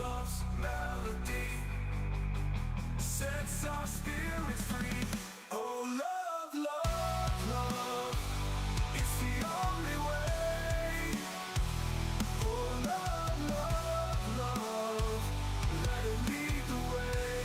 love's melody sets our spirits free. Oh, love, love, love, it's the only way. Oh, love, love, love, let it lead the way.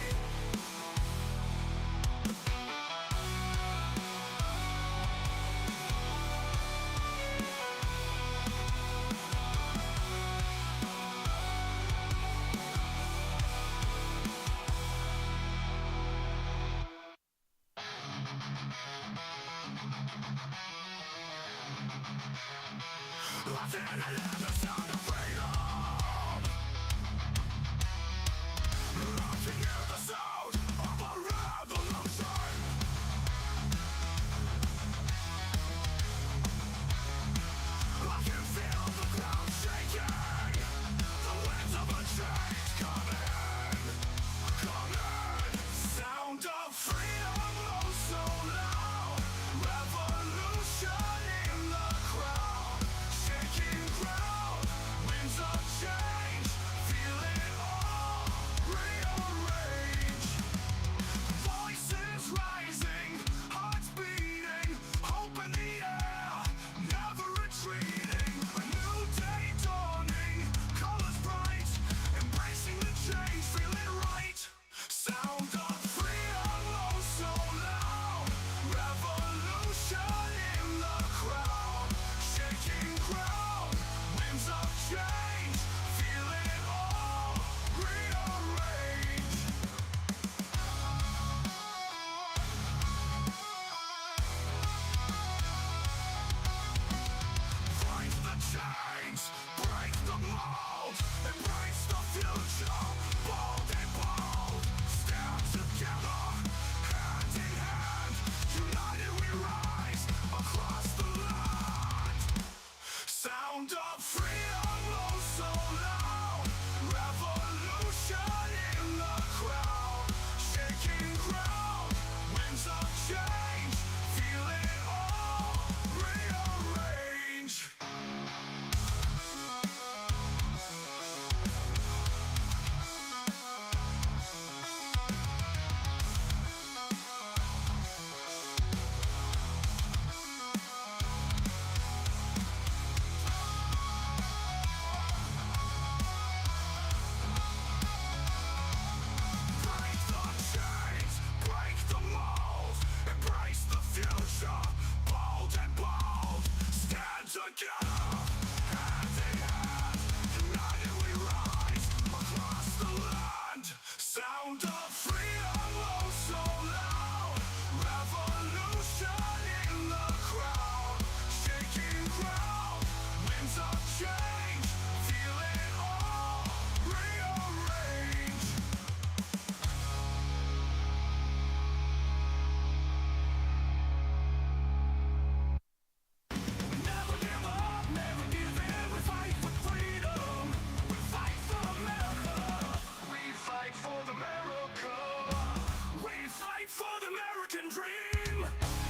I didn't hear the sound of freedom. I can hear the sound of a revolution. I can feel the ground shaking. The winds of a change coming, coming. Sound of freedom, oh so loud. Revolution in the crowd. Shaking ground, winds of change. Feel it all rearrange. Voices rising, hearts beating, hope in the air, never retreating. A new day dawning, colors bright, embracing the change, feeling right. Sound of freedom, oh so loud. Revolution in the crowd. Shaking ground, winds of change. Feel it all rearrange. Break the chains, break the mold, embrace the future, bold and bold. Stand together, hand in hand, united we rise across the land. Sound of freedom, oh so loud. Revolution in the crowd. Shaking ground, winds of change. Feel it all rearrange. Break the chains, break the mold, embrace the future, bold and bold. Stand together, hand in hand, united we rise across the land. Sound of freedom, oh so loud. Revolution in the crowd. Shaking ground, winds of change. Feel it all rearrange. Never give up, never give in. We fight for freedom. We fight for America. We fight for the America. We fight for the American dream.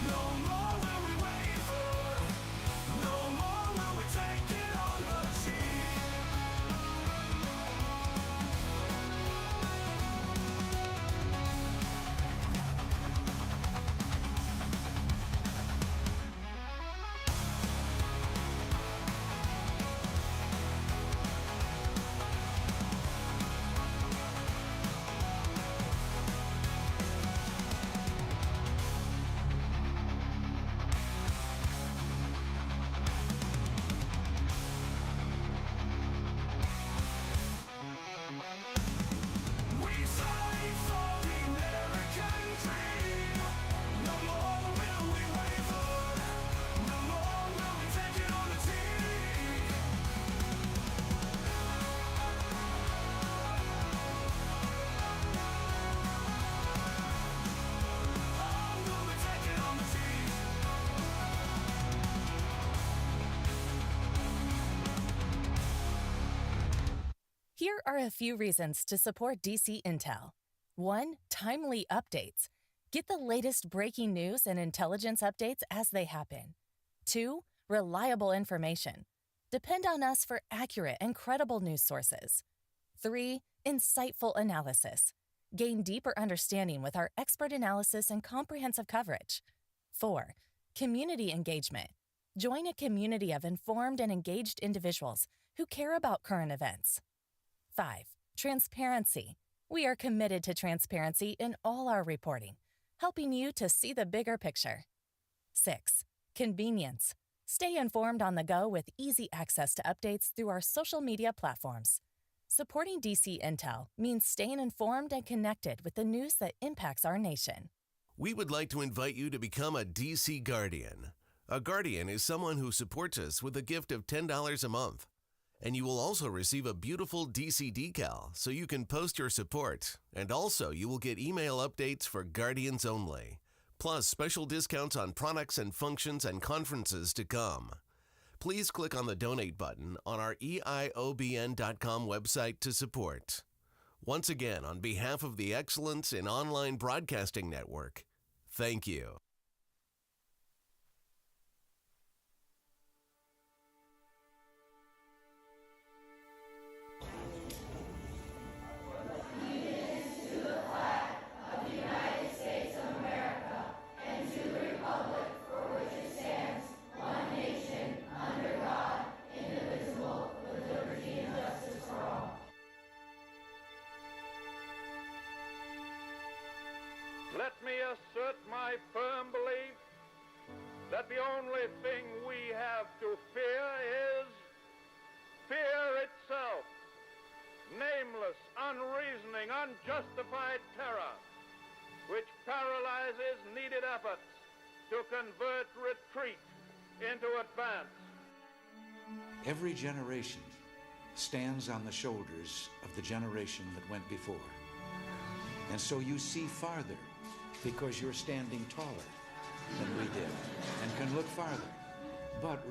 No more will we waver. No more will we take it on the cheap. We fight for the American dream. No more will we waver. No more will we take it on the team. Oh, will we take it on the team? Here are a few reasons to support DC Intel. 1. Timely updates. Get the latest breaking news and intelligence updates as they happen. 2. Reliable information. Depend on us for accurate and credible news sources. 3. Insightful analysis. Gain deeper understanding with our expert analysis and comprehensive coverage. 4. Community engagement. Join a community of informed and engaged individuals who care about current events. 5. Transparency. We are committed to transparency in all our reporting, helping you to see the bigger picture. 6. Convenience. Stay informed on the go with easy access to updates through our social media platforms. Supporting DC Intel means staying informed and connected with the news that impacts our nation. We would like to invite you to become a DC Guardian. A Guardian is someone who supports us with a gift of $10 a month. And you will also receive a beautiful DC decal so you can post your support. And also you will get email updates for Guardians only. Plus special discounts on products and functions and conferences to come. Please click on the donate button on our eiobn.com website to support. Once again, on behalf of the Excellence in Online Broadcasting Network, thank you. Let me assert my firm belief that the only thing we have to fear is fear itself. Nameless, unreasoning, unjustified terror, which paralyzes needed efforts to convert retreat into advance. Every generation stands on the shoulders of the generation that went before. And so you see farther because you're standing taller than we did and can look farther. But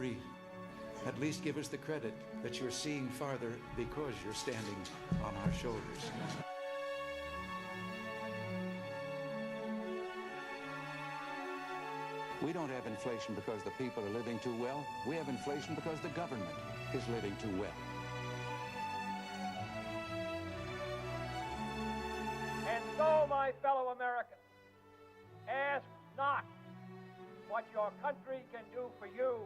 at least give us the credit that you're seeing farther because you're standing on our shoulders. We don't have inflation because the people are living too well. We have inflation because the government is living too well. And so, my fellow Americans, ask not what your country can do for you,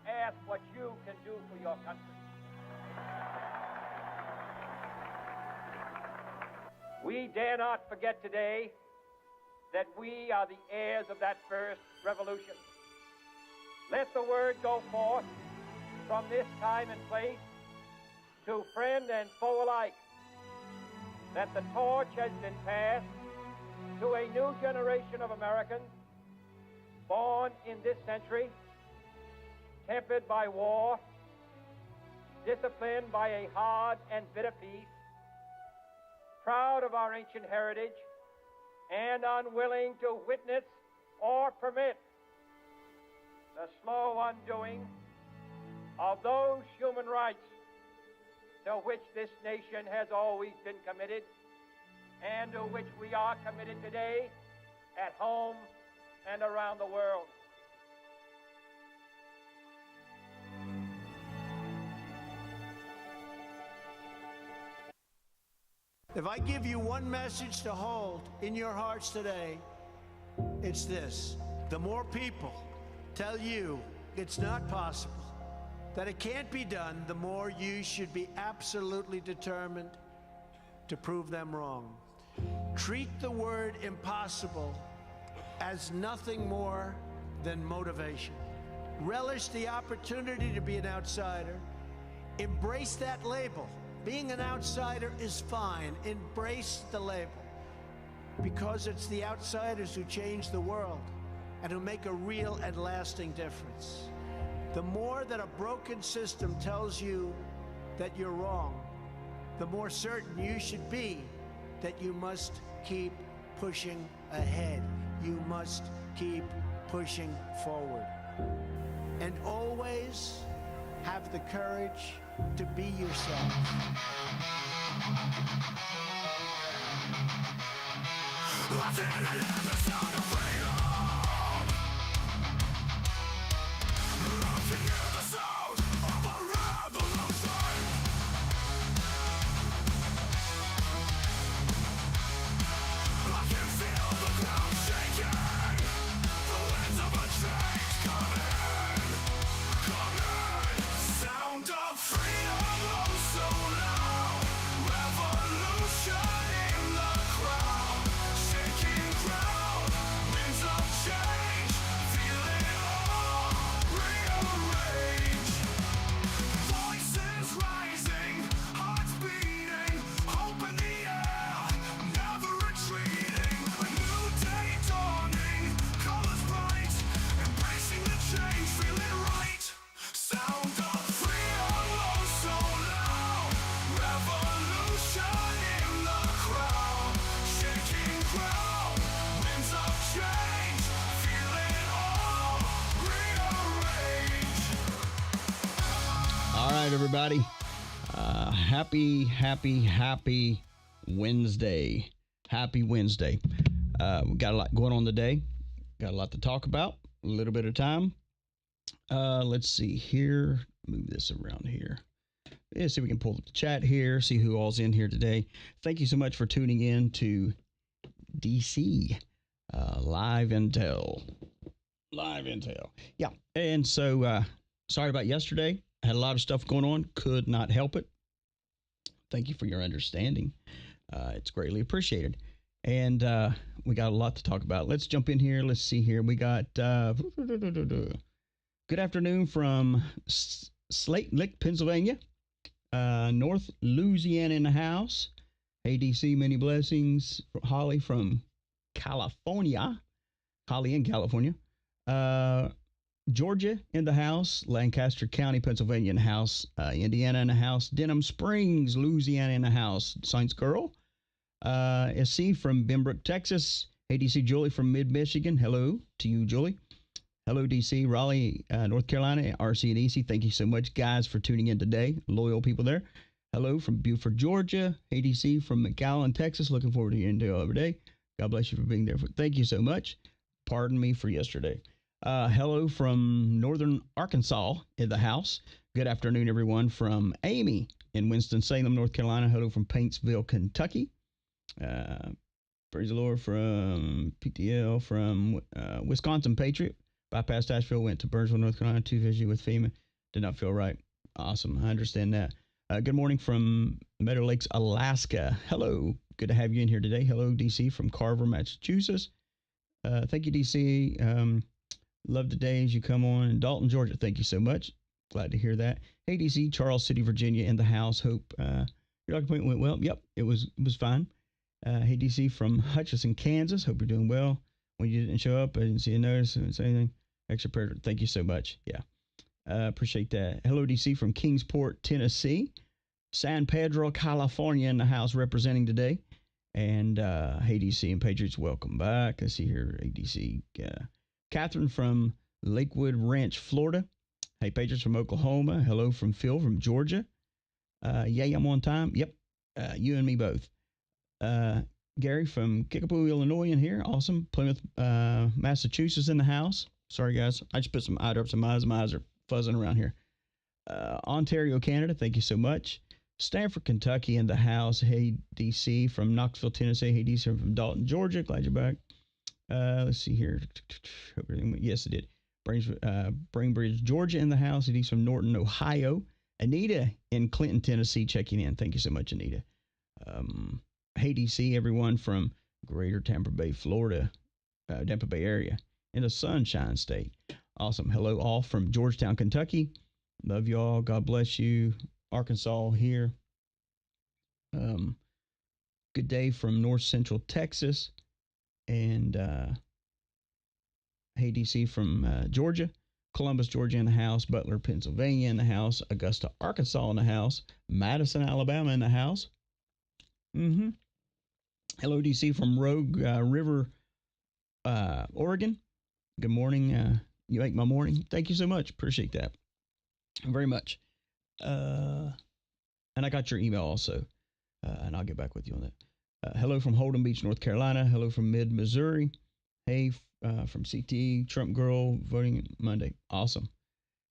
ask what you can do for your country. We dare not forget today that we are the heirs of that first revolution. Let the word go forth from this time and place to friend and foe alike that the torch has been passed to a new generation of Americans born in this century, tempered by war, disciplined by a hard and bitter peace, proud of our ancient heritage, and unwilling to witness or permit the slow undoing of those human rights to which this nation has always been committed and to which we are committed today at home and around the world. If I give you one message to hold in your hearts today, it's this. The more people tell you it's not possible, that it can't be done, the more you should be absolutely determined to prove them wrong. Treat the word impossible as nothing more than motivation. Relish the opportunity to be an outsider. Embrace that label. Being an outsider is fine. Embrace the label. Because it's the outsiders who change the world and who make a real and lasting difference. The more that a broken system tells you that you're wrong, the more certain you should be that you must keep pushing ahead. You must keep pushing forward. And always have the courage to be yourself. right, everybody. Happy Wednesday. Happy Wednesday. We got a lot going on today. Got a lot to talk about. A little bit of time. Let's see here. Move this around here. Yeah, see if we can pull up the chat here. See who all's in here today. Thank you so much for tuning in to DC Live Intel. Live Intel. Yeah. And so, sorry about yesterday. Had a lot of stuff going on. Could not help it. Thank you for your understanding. It's greatly appreciated. And we got a lot to talk about. Let's jump in here. Let's see here. We got good afternoon from Slate Lick, Pennsylvania. North Louisiana in the house. Hey, DC, many blessings. Holly from California. Holly in California. Georgia in the house. Lancaster County, Pennsylvania in the house. Indiana in the house. Denham Springs, Louisiana in the house. Saints Girl. SC from Benbrook, Texas. Hey, DC, Julie from Mid-Michigan. Hello to you, Julie. Hello, DC, Raleigh, North Carolina, RC and EC. Thank you so much, guys, for tuning in today. Loyal people there. Hello from Beaufort, Georgia. Hey, DC from McAllen, Texas. Looking forward to hearing you every day. God bless you for being there. Thank you so much. Pardon me for yesterday. Hello from Northern Arkansas in the house. Good afternoon, everyone, from Amy in Winston-Salem, North Carolina. Hello from Paintsville, Kentucky. Praise the Lord from PTL from Wisconsin Patriot. Bypassed Asheville, went to Burnsville, North Carolina, 2 visit with FEMA. Did not feel right. Awesome. I understand that. Good morning from Meadow Lakes, Alaska. Hello. Good to have you in here today. Hello, DC from Carver, Massachusetts. Thank you, DC. Love the days you come on. In Dalton, Georgia. Thank you so much. Glad to hear that. Hey, DC, Charles City, Virginia in the house. Hope your dog appointment went well. Yep, it was fine. Hey, DC from Hutchinson, Kansas. Hope you're doing well. When you didn't show up, I didn't see a notice. I didn't say anything. Extra prayer. Thank you so much. Yeah. Appreciate that. Hello, DC from Kingsport, Tennessee. San Pedro, California in the house representing today. And hey, DC and Patriots, welcome back. Let's see here. Hey, DC. Catherine from Lakewood Ranch, Florida. Hey, Patriots from Oklahoma. Hello from Phil from Georgia. Yay, I'm on time. Yep. You and me both. Gary from Kickapoo, Illinois in here. Awesome. Plymouth, Massachusetts in the house. Sorry, guys. I just put some eye drops in my eyes. My eyes are fuzzing around here. Ontario, Canada. Thank you so much. Stanford, Kentucky in the house. Hey, DC from Knoxville, Tennessee. Hey, DC from Dalton, Georgia. Glad you're back. Let's see here. Yes, it did. Brainbridge, Georgia in the house. Hey, DC from Norton, Ohio. Anita in Clinton, Tennessee checking in. Thank you so much, Anita. Hey, DC, everyone from Greater Tampa Bay, Florida, Tampa Bay area in the Sunshine State. Awesome. Hello, all from Georgetown, Kentucky. Love you all. God bless you. Arkansas here. Good day from North Central Texas. And hey, DC from Georgia. Columbus, Georgia in the house. Butler, Pennsylvania in the house. Augusta, Arkansas in the house. Madison, Alabama in the house. Hello, DC from Rogue River, Oregon. Good morning. You make my morning. Thank you so much. Appreciate that very much. And I got your email also, and I'll get back with you on that. Hello from Holden Beach, North Carolina. Hello from Mid, Missouri. Hey, from CT, Trump Girl, voting Monday. Awesome.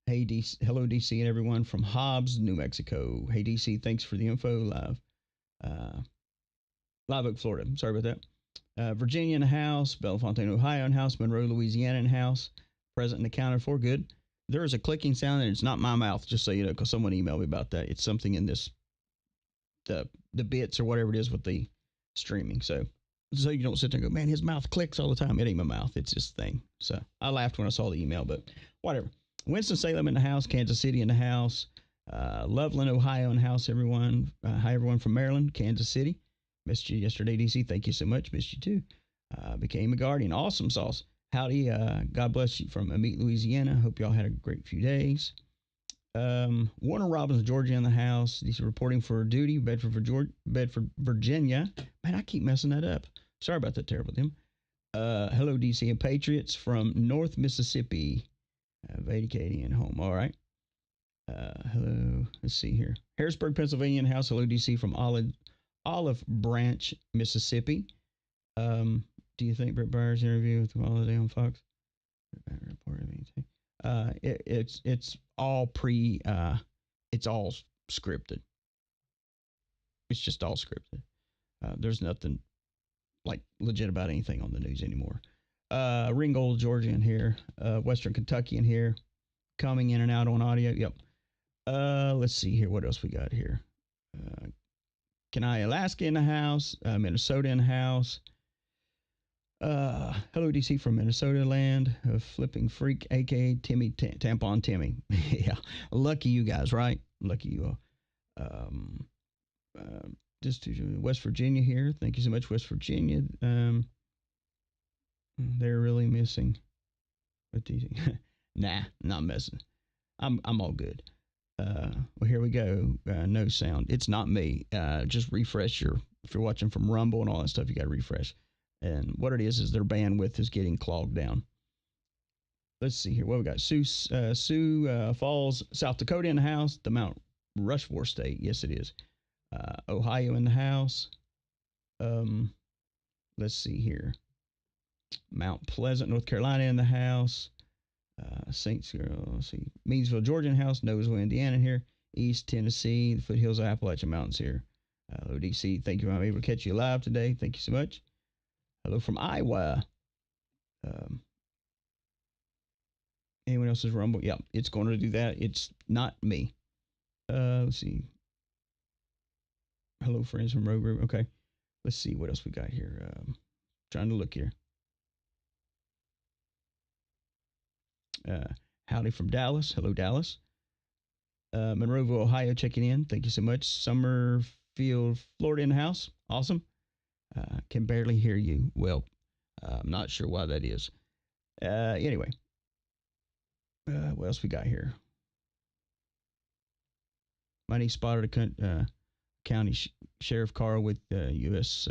Hey, DC. Hello, DC, and everyone from Hobbs, New Mexico. Hey, DC, thanks for the info. Live Oak, Florida. Sorry about that. Virginia in the house. Bellefontaine, Ohio in house. Monroe, Louisiana in house. Present and accounted for. Good. There is a clicking sound, and it's not my mouth, just so you know, because someone emailed me about that. It's something in this, the bits or whatever it is with the streaming. So you don't sit there and go, man, his mouth clicks all the time. It ain't my mouth. It's just a thing. So I laughed when I saw the email, but whatever. Winston-Salem in the house. Kansas City in the house. Loveland, Ohio in the house, everyone. Hi, everyone from Maryland, Kansas City. Missed you yesterday, DC. Thank you so much. Missed you too. Became a guardian. Awesome sauce. Howdy. God bless you from Amite, Louisiana. Hope y'all had a great few days. Warner Robins, Georgia in the house. DC reporting for duty. Bedford, Virginia. Man, I keep messing that up. Sorry about that, terrible Tim. Hello, DC and Patriots from North Mississippi. Vacating home. All right. Hello. Let's see here. Harrisburg, Pennsylvania in the house. Hello, DC from Olive Branch, Mississippi. Do you think Brett Byers' interview with Holiday on Fox? It's all it's all scripted. It's just all scripted. There's nothing like legit about anything on the news anymore. Ringgold, Georgia in here. Western Kentucky in here. Coming in and out on audio. Yep. Let's see here. What else we got here? Kenai, Alaska in the house. Minnesota in the house. Hello, DC from Minnesota land. Flipping Freak, a.k.a. Timmy, Tampon Timmy. Yeah. Lucky you guys, right? Lucky you all. Just West Virginia here. Thank you so much, West Virginia. They're really missing. What do you think? Nah, not messing. I'm all good. Well, here we go. No sound. It's not me. Just refresh if you're watching from Rumble and all that stuff, you got to refresh. And what it is their bandwidth is getting clogged down. Let's see here. What we got? Sioux Falls, South Dakota in the house. The Mount Rushmore State. Yes, it is. Ohio in the house. Let's see here. Mount Pleasant, North Carolina in the house. Saints, let's see. Meansville, Georgia in the house. Noseville, Indiana here. East Tennessee, the foothills of Appalachian Mountains here. Hello, DC. Thank you for being able to catch you live today. Thank you so much. Hello from Iowa. Anyone else's Rumble? Yeah, it's going to do that. It's not me. Let's see. Hello, friends from Rogue Group. Okay. Let's see what else we got here. Trying to look here. Howdy from Dallas. Hello, Dallas. Monroeville, Ohio, checking in. Thank you so much. Summerfield, Florida in the house. Awesome. Can barely hear you. Well, I'm not sure why that is. Anyway. What else we got here? My niece spotted a county sheriff car with U.S.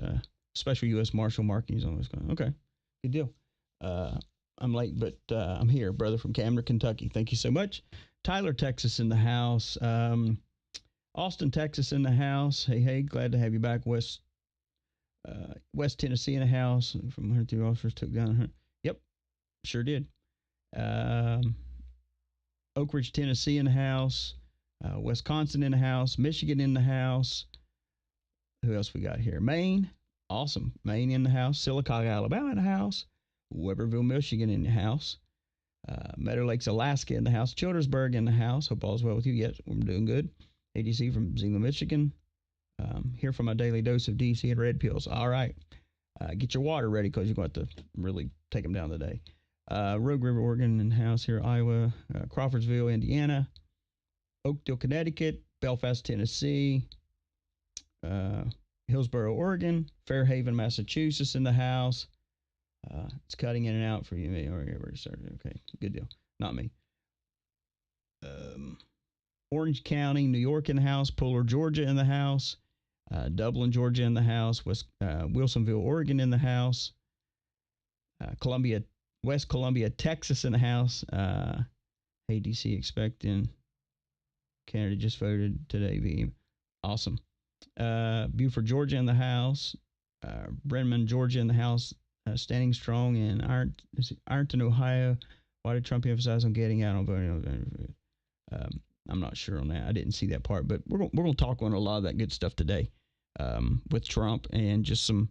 Special U.S. Marshal markings on this. Okay, good deal. I'm late, but I'm here, brother from Camden, Kentucky. Thank you so much. Tyler, Texas in the house. Austin, Texas in the house. Hey, glad to have you back. West Tennessee in the house. From 102 officers took down. Yep, sure did. Oak Ridge, Tennessee in the house. Wisconsin in the house. Michigan in the house. Who else we got here? Maine. Awesome. Maine in the house. Sylacauga, Alabama in the house. Weberville, Michigan in the house. Meadow Lakes, Alaska in the house. Childersburg in the house. Hope all's well with you. Yes, we're doing good. ADC from Zeeland, Michigan. Here for my daily dose of DC and red pills. All right. Get your water ready because you're going to have to really take them down today. Rogue River, Oregon in the house here. Iowa. Crawfordsville, Indiana. Oakdale, Connecticut. Belfast, Tennessee. Hillsboro, Oregon. Fairhaven, Massachusetts in the house. It's cutting in and out for you. Already started. Okay, good deal. Not me. Orange County, New York in the house. Puller, Georgia in the house. Dublin, Georgia in the house. Wilsonville, Oregon in the house. West Columbia, Texas in the house. Hey, DC expecting. Canada just voted today. Awesome. Beaufort, Georgia in the house. Bremen, Georgia in the house. Standing strong in Ironton, Ohio. Why did Trump emphasize on getting out on voting? I'm not sure on that. I didn't see that part, but we're going to talk on a lot of that good stuff today with Trump and just some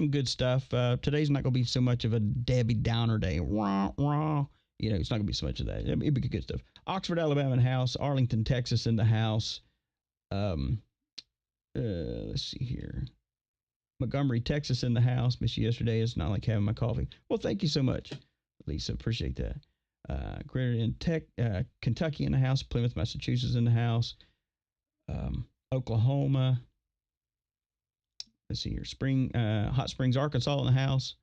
good stuff. Today's not going to be so much of a Debbie Downer day. Wah, wah. It's not going to be so much of that. It'll be good stuff. Oxford, Alabama in the house. Arlington, Texas in the house. Let's see here. Montgomery, Texas in the house. Missed you yesterday. It's not like having my coffee. Well, thank you so much, Lisa. Appreciate that. Kentucky in the house. Plymouth, Massachusetts in the house. Oklahoma. Let's see here. Hot Springs, Arkansas in the house.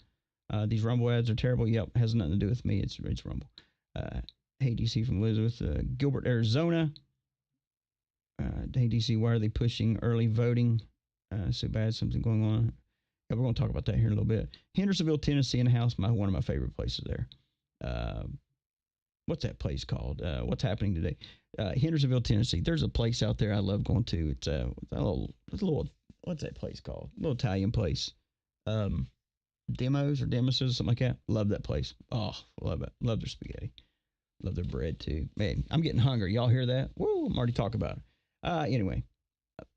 These Rumble ads are terrible. Yep, has nothing to do with me. It's Rumble. Hey, DC from Elizabeth. Gilbert, Arizona. Hey, DC, why are they pushing early voting? So bad, something going on. Yeah, we're going to talk about that here in a little bit. Hendersonville, Tennessee in the house. One of my favorite places there. what's that place called? What's happening today? Hendersonville, Tennessee. There's a place out there I love going to. It's a little, what's that place called? A little Italian place. Demos or Demoses, something like that. Love that place. Oh, love it. Love their spaghetti. Love their bread too. Man, I'm getting hungry. Y'all hear that? Woo, I'm already talking about it. Anyway,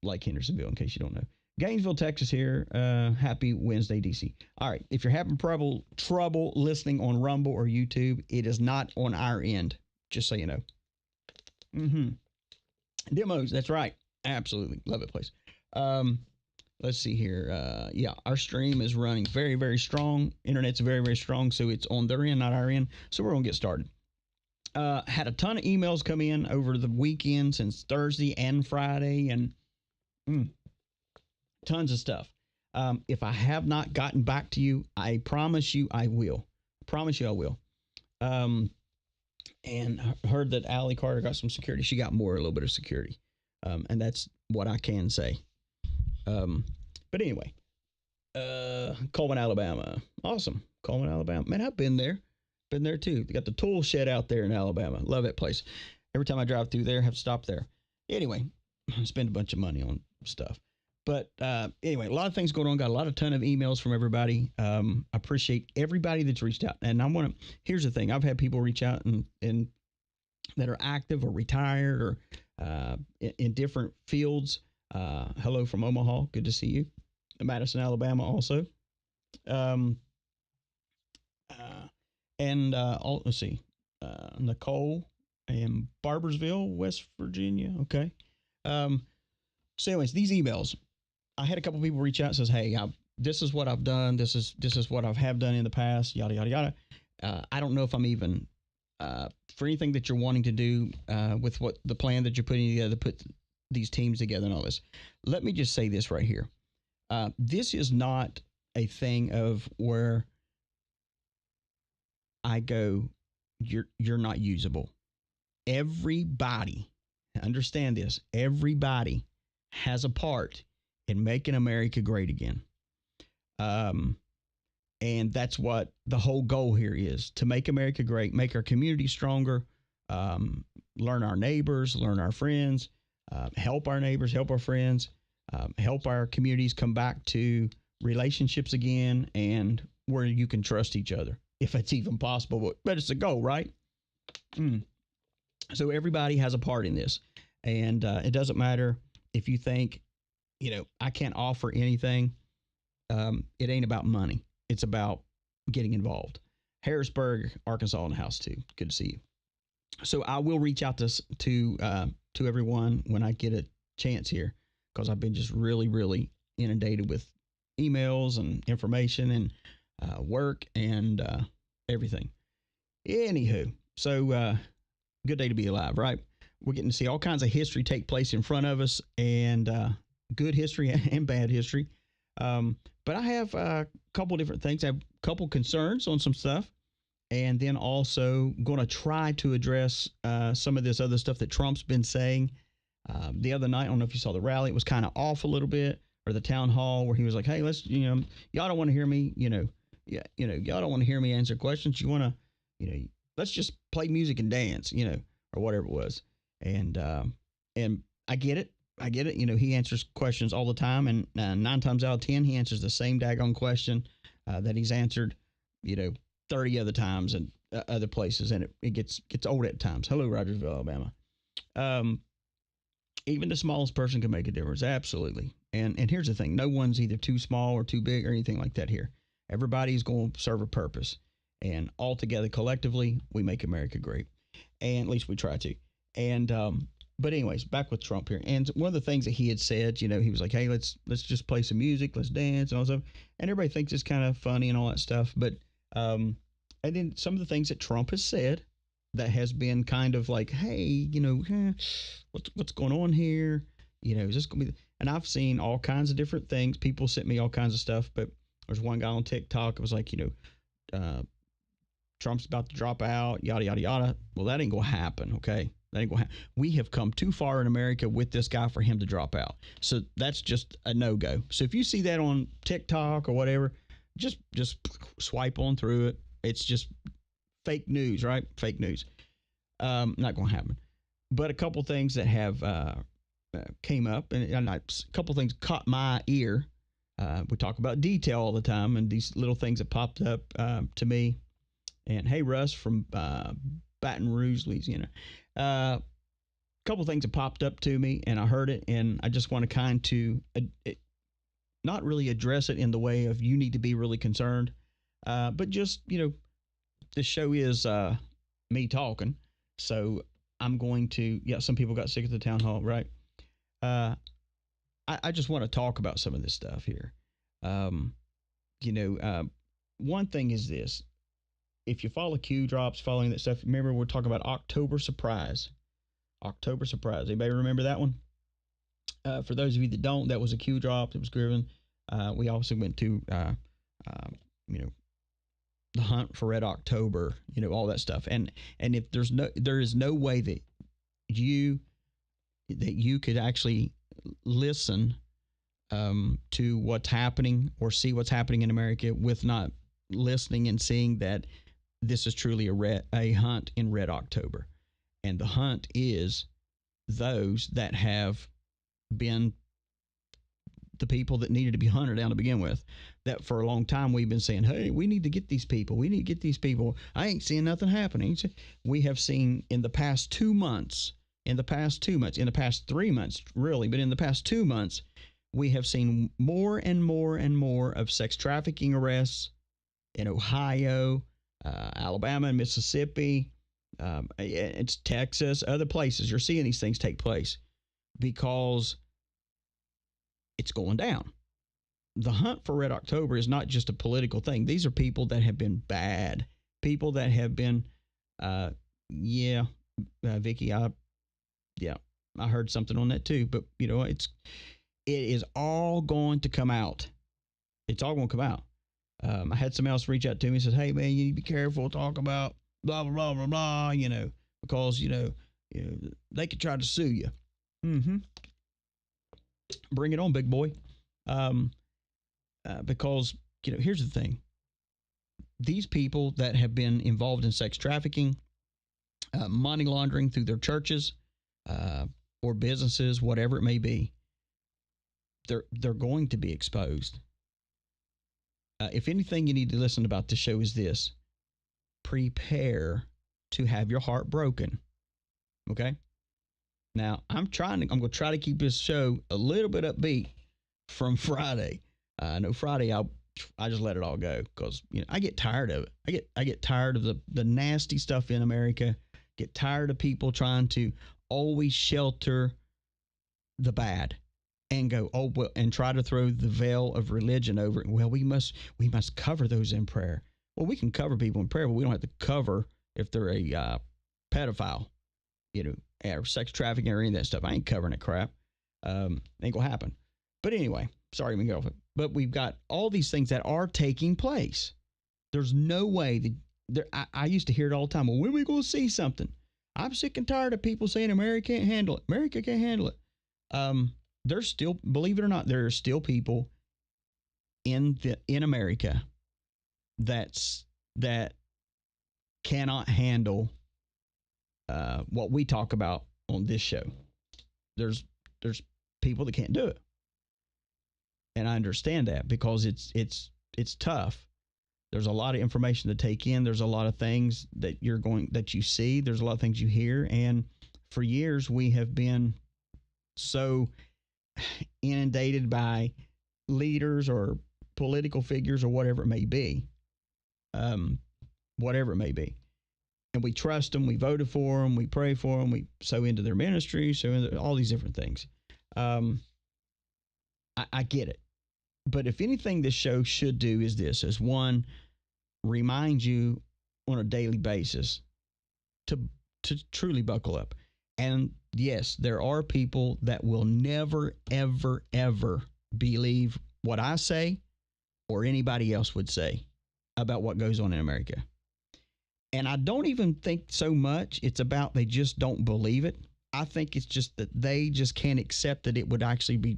like Hendersonville, in case you don't know. Gainesville, Texas here. Happy Wednesday, DC. All right. If you're having trouble listening on Rumble or YouTube, it is not on our end. Just so you know. Demos, that's right. Absolutely. Love it, place. Let's see here. Yeah, our stream is running very, very strong. Internet's very, very strong. So it's on their end, not our end. So we're going to get started. Had a ton of emails come in over the weekend since Thursday and Friday, and tons of stuff. If I have not gotten back to you, I promise you I will. And heard that Allie Carter got some security. She got a little bit of security. And that's what I can say. But anyway, Coleman, Alabama. Awesome. Coleman, Alabama. Man, I've been there. Been there too. They got the tool shed out there in Alabama. Love that place. Every time I drive through there, I have to stop there. Anyway, spend a bunch of money on stuff. But anyway, a lot of things going on. Got a ton of emails from everybody. Appreciate everybody that's reached out. And here's the thing. I've had people reach out and that are active or retired or in different fields. Hello from Omaha. Good to see you. Madison, Alabama also. Let's see. Nicole in Barbersville, West Virginia. Okay. So anyways, these emails, I had a couple people reach out and says, hey, this is what I've done. This is what I have done in the past, yada, yada, yada. I don't know if I'm even, for anything that you're wanting to do, with what the plan that you're putting together to put these teams together and all this. Let me just say this right here. This is not a thing of where I go, you're not usable. Everybody, understand this, everybody has a part in making America great again. And that's what the whole goal here is, to make America great, make our community stronger, learn our neighbors, learn our friends, help our neighbors, help our friends, help our communities come back to relationships again and where you can trust each other, if it's even possible. But it's a goal, right? So everybody has a part in this. And it doesn't matter if you think, I can't offer anything. It ain't about money. It's about getting involved. Harrisburg, Arkansas in the house too. Good to see you. So I will reach out to everyone when I get a chance here, because I've been just really, really inundated with emails and information and work and everything. Anywho, so good day to be alive, right? We're getting to see all kinds of history take place in front of us, and good history and bad history. But I have a couple different things. I have a couple concerns on some stuff, and then also going to try to address some of this other stuff that Trump's been saying. The other night, I don't know if you saw the rally, it was kind of off a little bit, or the town hall where he was like, hey, let's, y'all don't want to hear me, y'all don't want to hear me answer questions. You want to, let's just play music and dance, or whatever it was. And I get it. He answers questions all the time, and 9 times out of 10, he answers the same daggone question that he's answered, 30 other times and other places, and it gets old at times. Hello, Rogersville, Alabama. Even the smallest person can make a difference. Absolutely. And here's the thing. No one's either too small or too big or anything like that here. Everybody's going to serve a purpose, and all together collectively, we make America great. And at least we try to. And, but anyways, back with Trump here. And one of the things that he had said, he was like, hey, let's just play some music, let's dance and all that stuff. And everybody thinks it's kind of funny and all that stuff. But, and then some of the things that Trump has said that has been kind of like, hey, what's going on here? Is this going to be, and I've seen all kinds of different things. People sent me all kinds of stuff, but there's one guy on TikTok. It was like, Trump's about to drop out, yada, yada, yada. Well, that ain't going to happen. Okay. That ain't going to happen. We have come too far in America with this guy for him to drop out. So that's just a no-go. So if you see that on TikTok or whatever, just swipe on through it. It's just fake news, right? Fake news. Not going to happen. But a couple things that have came up, and a couple things caught my ear. We talk about detail all the time, and these little things that popped up to me. And hey, Russ from Baton Rouge, Louisiana. A couple things that popped up to me, and I heard it, and I just want to not really address it in the way of you need to be really concerned, but just, the show is me talking. So I'm going to, some people got sick at the town hall, right? I just want to talk about some of this stuff here. One thing is this. If you follow Q drops, following that stuff, remember we're talking about October Surprise. October Surprise. Anybody remember that one? For those of you that don't, that was a Q drop that was given. We also went to, the hunt for Red October, all that stuff. And if there is no way that you could actually listen to what's happening or see what's happening in America with not listening and seeing that this is truly a hunt in Red October. And the hunt is those that have been the people that needed to be hunted down to begin with. That for a long time we've been saying, hey, we need to get these people. We need to get these people. I ain't seeing nothing happening. We have seen in the past 2 months, in the past 3 months, really, but in the past 2 months, we have seen more and more and more of sex trafficking arrests in Ohio, Alabama, and Mississippi. It's Texas, other places. You're seeing these things take place because it's going down. The hunt for Red October is not just a political thing. These are people that have been bad, people that have been, Vicky, I heard something on that too. But it is all going to come out. It's all going to come out. I had somebody else reach out to me and says, hey man, you need to be careful, talk about blah, blah, blah, blah, blah, because, they could try to sue you. Mm-hmm. Bring it on, big boy. Because, here's the thing. These people that have been involved in sex trafficking, money laundering through their churches, or businesses, whatever it may be, they're going to be exposed. If anything you need to listen about this show is this: prepare to have your heart broken. Okay? Now, I'm going to try to keep this show a little bit upbeat from Friday. I know Friday I just let it all go because I get tired of it. I get tired of the nasty stuff in America. Get tired of people trying to always shelter the bad and go, and try to throw the veil of religion over it. Well, we must cover those in prayer. Well, we can cover people in prayer, but we don't have to cover if they're a pedophile, or sex trafficking or any of that stuff. I ain't covering that crap. Ain't gonna happen. But anyway, sorry to get off it. But we've got all these things that are taking place. There's no way that I used to hear it all the time. Well, when are we going to see something? I'm sick and tired of people saying America can't handle it. America can't handle it. There's still, believe it or not, there are still people in America that cannot handle what we talk about on this show. There's people that can't do it. And I understand that because it's tough. There's a lot of information to take in. There's a lot of things that you see. There's a lot of things you hear. And for years, we have been so inundated by leaders or political figures or whatever it may be. Whatever it may be. And we trust them. We voted for them. We pray for them. We sow into their ministry, sow into all these different things. I get it. But if anything this show should do is one, remind you on a daily basis to truly buckle up. And yes, there are people that will never, ever, ever believe what I say or anybody else would say about what goes on in America. And I don't even think so much it's about they just don't believe it. I think it's just that they just can't accept that it would actually be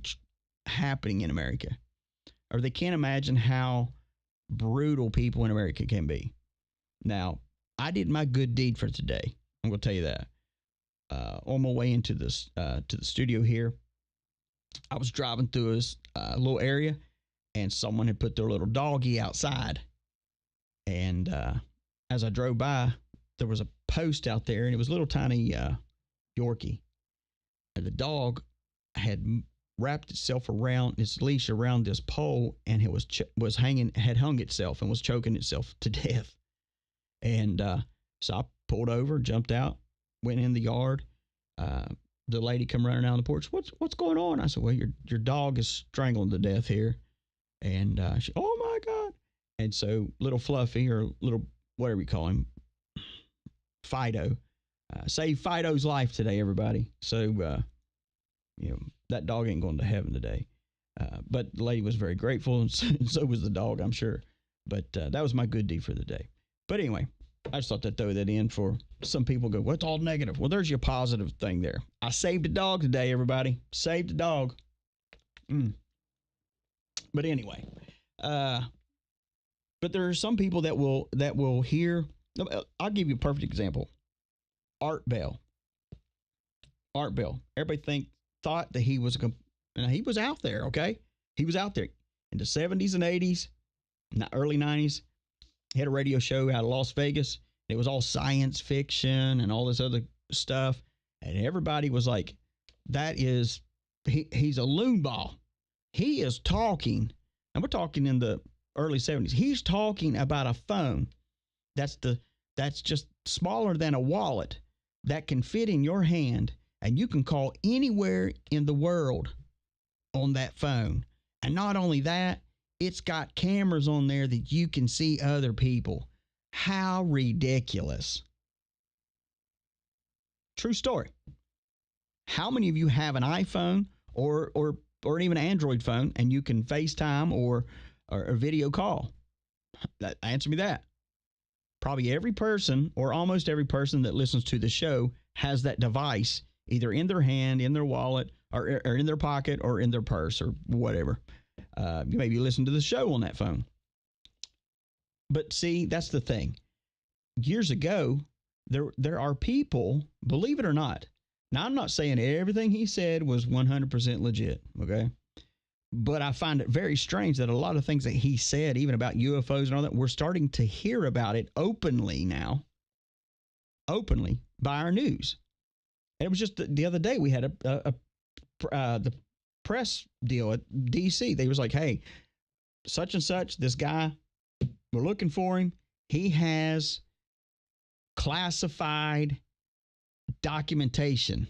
happening in America. Or they can't imagine how brutal people in America can be. Now, I did my good deed for today. I'm going to tell you that. On my way into this to the studio here, I was driving through a little area, and someone had put their little doggy outside. And as I drove by, there was a post out there, and it was a little tiny Yorkie. And the dog had wrapped itself around its leash around this pole, and it had hung itself and was choking itself to death. And so I pulled over, jumped out, went in the yard. The lady come running down the porch. What's going on? I said, well, your dog is strangling to death here. And she, oh my God. And so little Fluffy, or little, whatever you call him, Fido, save Fido's life today, everybody. So, that dog ain't going to heaven today. But the lady was very grateful, and so was the dog, I'm sure. But that was my good deed for the day. But anyway, I just thought I'd throw that in for some people go, what's all negative? Well, there's your positive thing there. I saved a dog today, everybody. Saved a dog. But anyway, but there are some people that will hear. I'll give you a perfect example. Art Bell. Everybody thought that he was he was out there, okay? He was out there in the 70s and 80s, early 90s. He had a radio show out of Las Vegas. It was all science fiction and all this other stuff. And everybody was like, he's a Limbaugh. He is talking, and we're talking in the early 70s. He's talking about a phone that's just smaller than a wallet that can fit in your hand, and you can call anywhere in the world on that phone. And not only that, it's got cameras on there that you can see other people. How ridiculous. True story. How many of you have an iPhone or even an Android phone, and you can FaceTime or video call? Answer me that. Probably every person, or almost every person that listens to the show, has that device either in their hand, in their wallet, or in their pocket, or in their purse, or whatever. You maybe listen to the show on that phone. But see, that's the thing. Years ago, there are people, believe it or not. Now, I'm not saying everything he said was 100% legit, okay? But I find it very strange that a lot of things that he said, even about UFOs and all that, we're starting to hear about it openly now. Openly by our news. And it was just the other day we had the press deal at DC. They was like, hey, such and such, this guy, we're looking for him. He has classified documentation,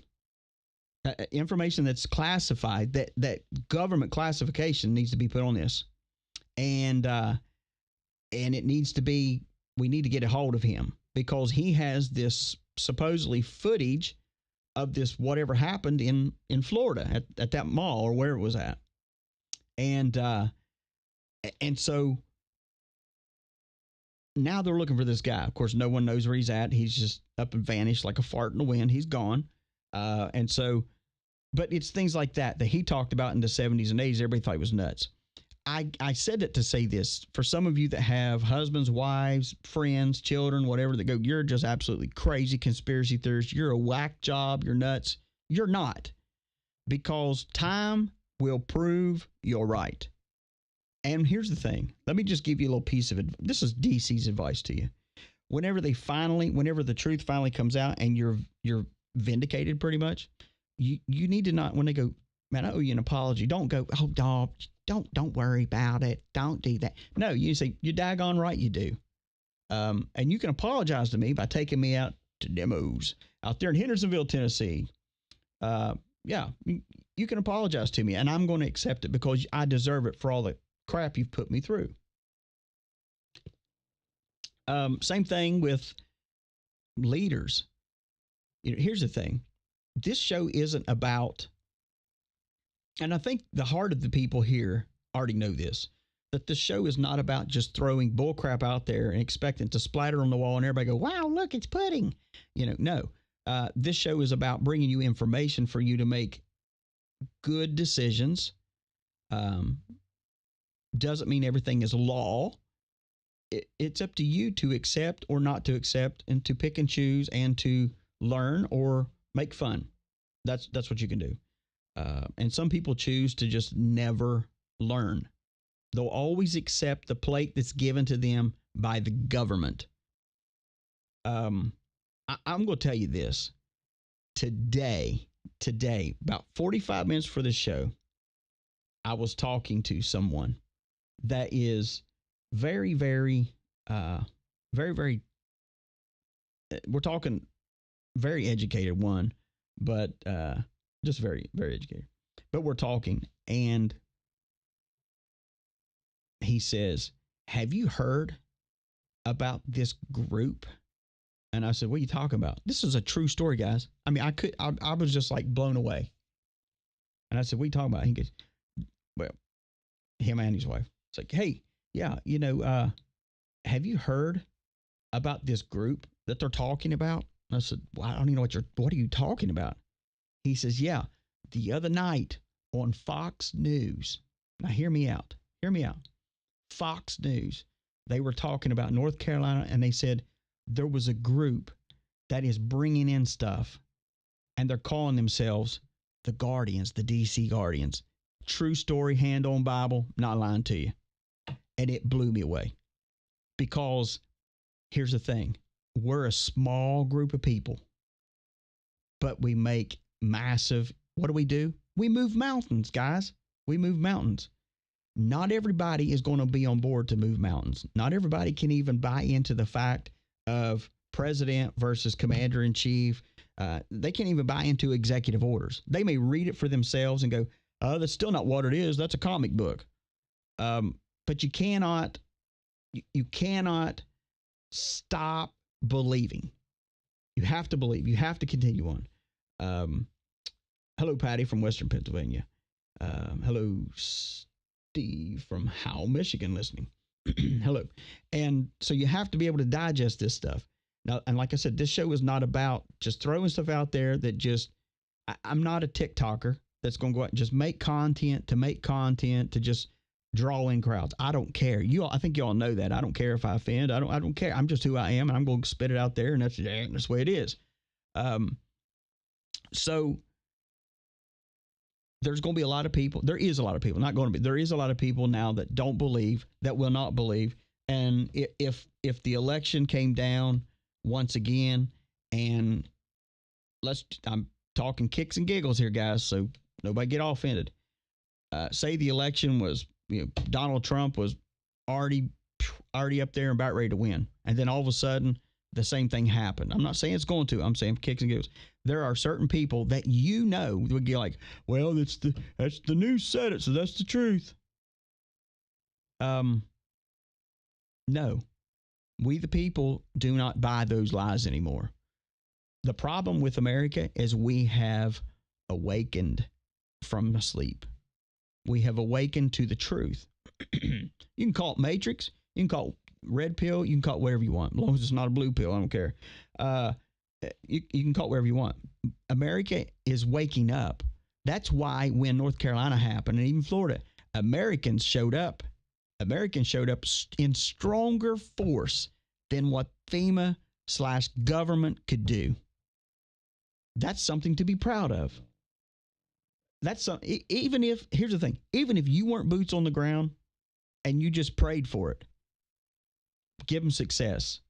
information that's classified, that government classification needs to be put on this. And it needs to be, we need to get a hold of him because he has this supposedly footage of this whatever happened in Florida at that mall or where it was at. And so now they're looking for this guy. Of course, no one knows where he's at. He's just up and vanished like a fart in the wind. He's gone. And so, but it's things like that he talked about in the 70s and 80s. Everybody thought he was nuts. I said it to say this. For some of you that have husbands, wives, friends, children, whatever, that go, you're just absolutely crazy conspiracy theorists. You're a whack job. You're nuts. You're not. Because time will prove you're right. And here's the thing. Let me just give you a little piece of it. This is DC's advice to you. Whenever the truth finally comes out and you're vindicated pretty much, you need to not, when they go, man, I owe you an apology. Don't go, oh, dog, don't worry about it. Don't do that. No, you say, you're daggone right you do. And you can apologize to me by taking me out to demos out there in Hendersonville, Tennessee. Yeah, you can apologize to me, and I'm going to accept it because I deserve it for all the crap you've put me through. Same thing with leaders. Here's the thing. This show isn't about, and I think the heart of the people here already know this, that the show is not about just throwing bullcrap out there and expecting to splatter on the wall and everybody go, wow, look, it's pudding. No. This show is about bringing you information for you to make good decisions. Doesn't mean everything is law. It's up to you to accept or not to accept and to pick and choose and to learn or make fun. That's what you can do. And some people choose to just never learn. They'll always accept the plate that's given to them by the government. I'm going to tell you this. Today, about 45 minutes for this show, I was talking to someone that is very, very, very, we're talking very educated one, but just very, very educated. But we're talking, and he says, have you heard about this group? And I said, what are you talking about? This is a true story, guys. I mean, I was just like blown away. And I said, what are you talking about? He goes, well, him and his wife. It's like, hey, yeah, have you heard about this group that they're talking about? And I said, well, I don't even know what are you talking about? He says, yeah, the other night on Fox News. Now, hear me out. Fox News. They were talking about North Carolina, and they said there was a group that is bringing in stuff, and they're calling themselves the Guardians, the DC Guardians. True story, hand on Bible, not lying to you. And it blew me away, because here's the thing. We're a small group of people, but we make massive. What do? We move mountains, guys. We move mountains. Not everybody is going to be on board to move mountains. Not everybody can even buy into the fact of president versus commander in chief. They can't even buy into executive orders. They may read it for themselves and go, that's still not what it is. That's a comic book. But you cannot stop believing. You have to believe. You have to continue on. Hello, Patty from Western Pennsylvania. Hello, Steve from Howell, Michigan, listening. Hello. And so you have to be able to digest this stuff. Now, and like I said, this show is not about just throwing stuff out there that just, I'm not a TikToker that's going to go out and just make content to just draw in crowds. I don't care. I think you all know that. I don't care if I offend. I don't care. I'm just who I am, and I'm going to spit it out there, and that's the way it is. So there's going to be a lot of people. There is a lot of people, not going to be. There is a lot of people now that don't believe, that will not believe. And if the election came down once again, and I'm talking kicks and giggles here, guys, so nobody get all offended. Say the election was, Donald Trump was already up there and about ready to win, and then all of a sudden the same thing happened. I'm not saying it's going to. I'm saying kicks and giggles. There are certain people that would be like, well, that's the news said it, so that's the truth. No, we the people do not buy those lies anymore. The problem with America is we have awakened from sleep. We have awakened to the truth. You can call it Matrix. You can call it red pill. You can call it whatever you want. As long as it's not a blue pill, I don't care. You can call it whatever you want. America is waking up. That's why when North Carolina happened, and even Florida, Americans showed up. Americans showed up in stronger force than what FEMA/government could do. That's something to be proud of. Here's the thing, even if you weren't boots on the ground and you just prayed for it, give them success.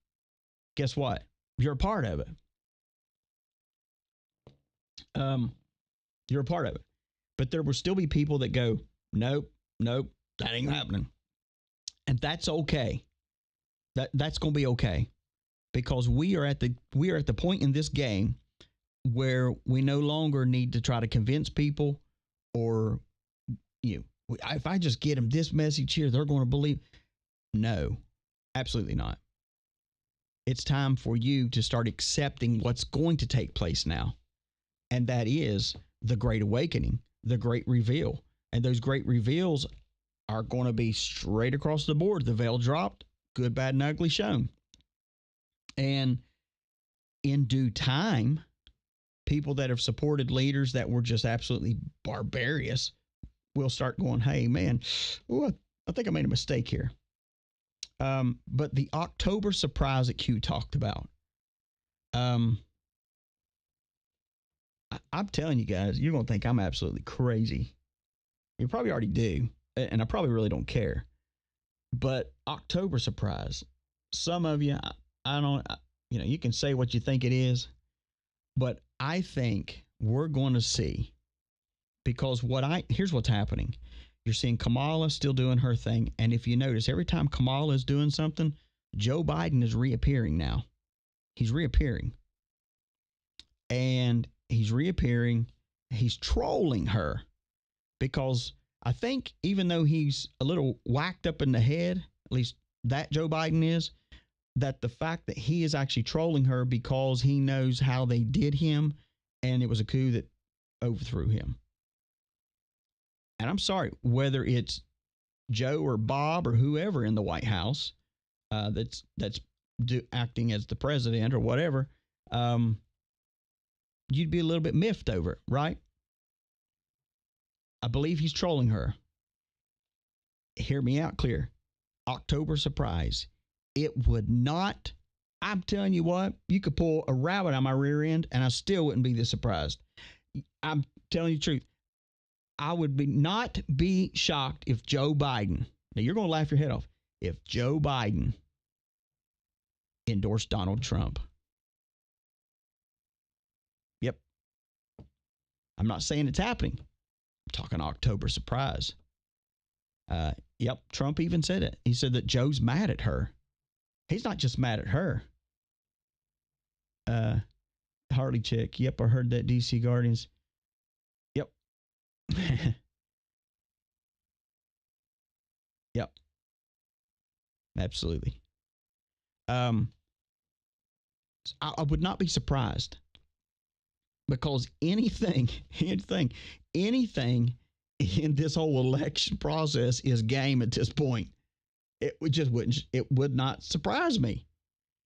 Guess what? You're a part of it. You're a part of it. But there will still be people that go, nope, that ain't happening. And that's okay. That's going to be okay, because we are at the point in this game where we no longer need to try to convince people, or if I just get them this message here, they're going to believe. No, absolutely not. It's time for you to start accepting what's going to take place now. And that is the Great Awakening, the Great Reveal. And those great reveals are going to be straight across the board. The veil dropped, good, bad, and ugly shown. And in due time, people that have supported leaders that were just absolutely barbarous will start going, hey, man, I think I made a mistake here. But the October surprise that Q talked about, I'm telling you guys, you're going to think I'm absolutely crazy. You probably already do. And I probably really don't care. But October surprise, some of you, I don't, you can say what you think it is, but I think we're going to see, because here's what's happening. You're seeing Kamala still doing her thing. And if you notice, every time Kamala is doing something, Joe Biden is reappearing now. He's reappearing. And he's reappearing. He's trolling her, because I think even though he's a little whacked up in the head, at least that Joe Biden is, that the fact that he is actually trolling her because he knows how they did him and it was a coup that overthrew him. And I'm sorry, whether it's Joe or Bob or whoever in the White House that's acting as the president or whatever, you'd be a little bit miffed over it, right? I believe he's trolling her. Hear me out clear. October surprise. It would not, I'm telling you what, you could pull a rabbit out of my rear end and I still wouldn't be this surprised. I'm telling you the truth. I would not be shocked if Joe Biden, now you're going to laugh your head off, if Joe Biden endorsed Donald Trump. Yep. I'm not saying it's happening. I'm talking October surprise. Yep, Trump even said it. He said that Joe's mad at her. He's not just mad at her. Harley chick. Yep, I heard that, DC Guardians. Yep. Yep. Absolutely. I would not be surprised, because anything in this whole election process is game at this point. It would not surprise me,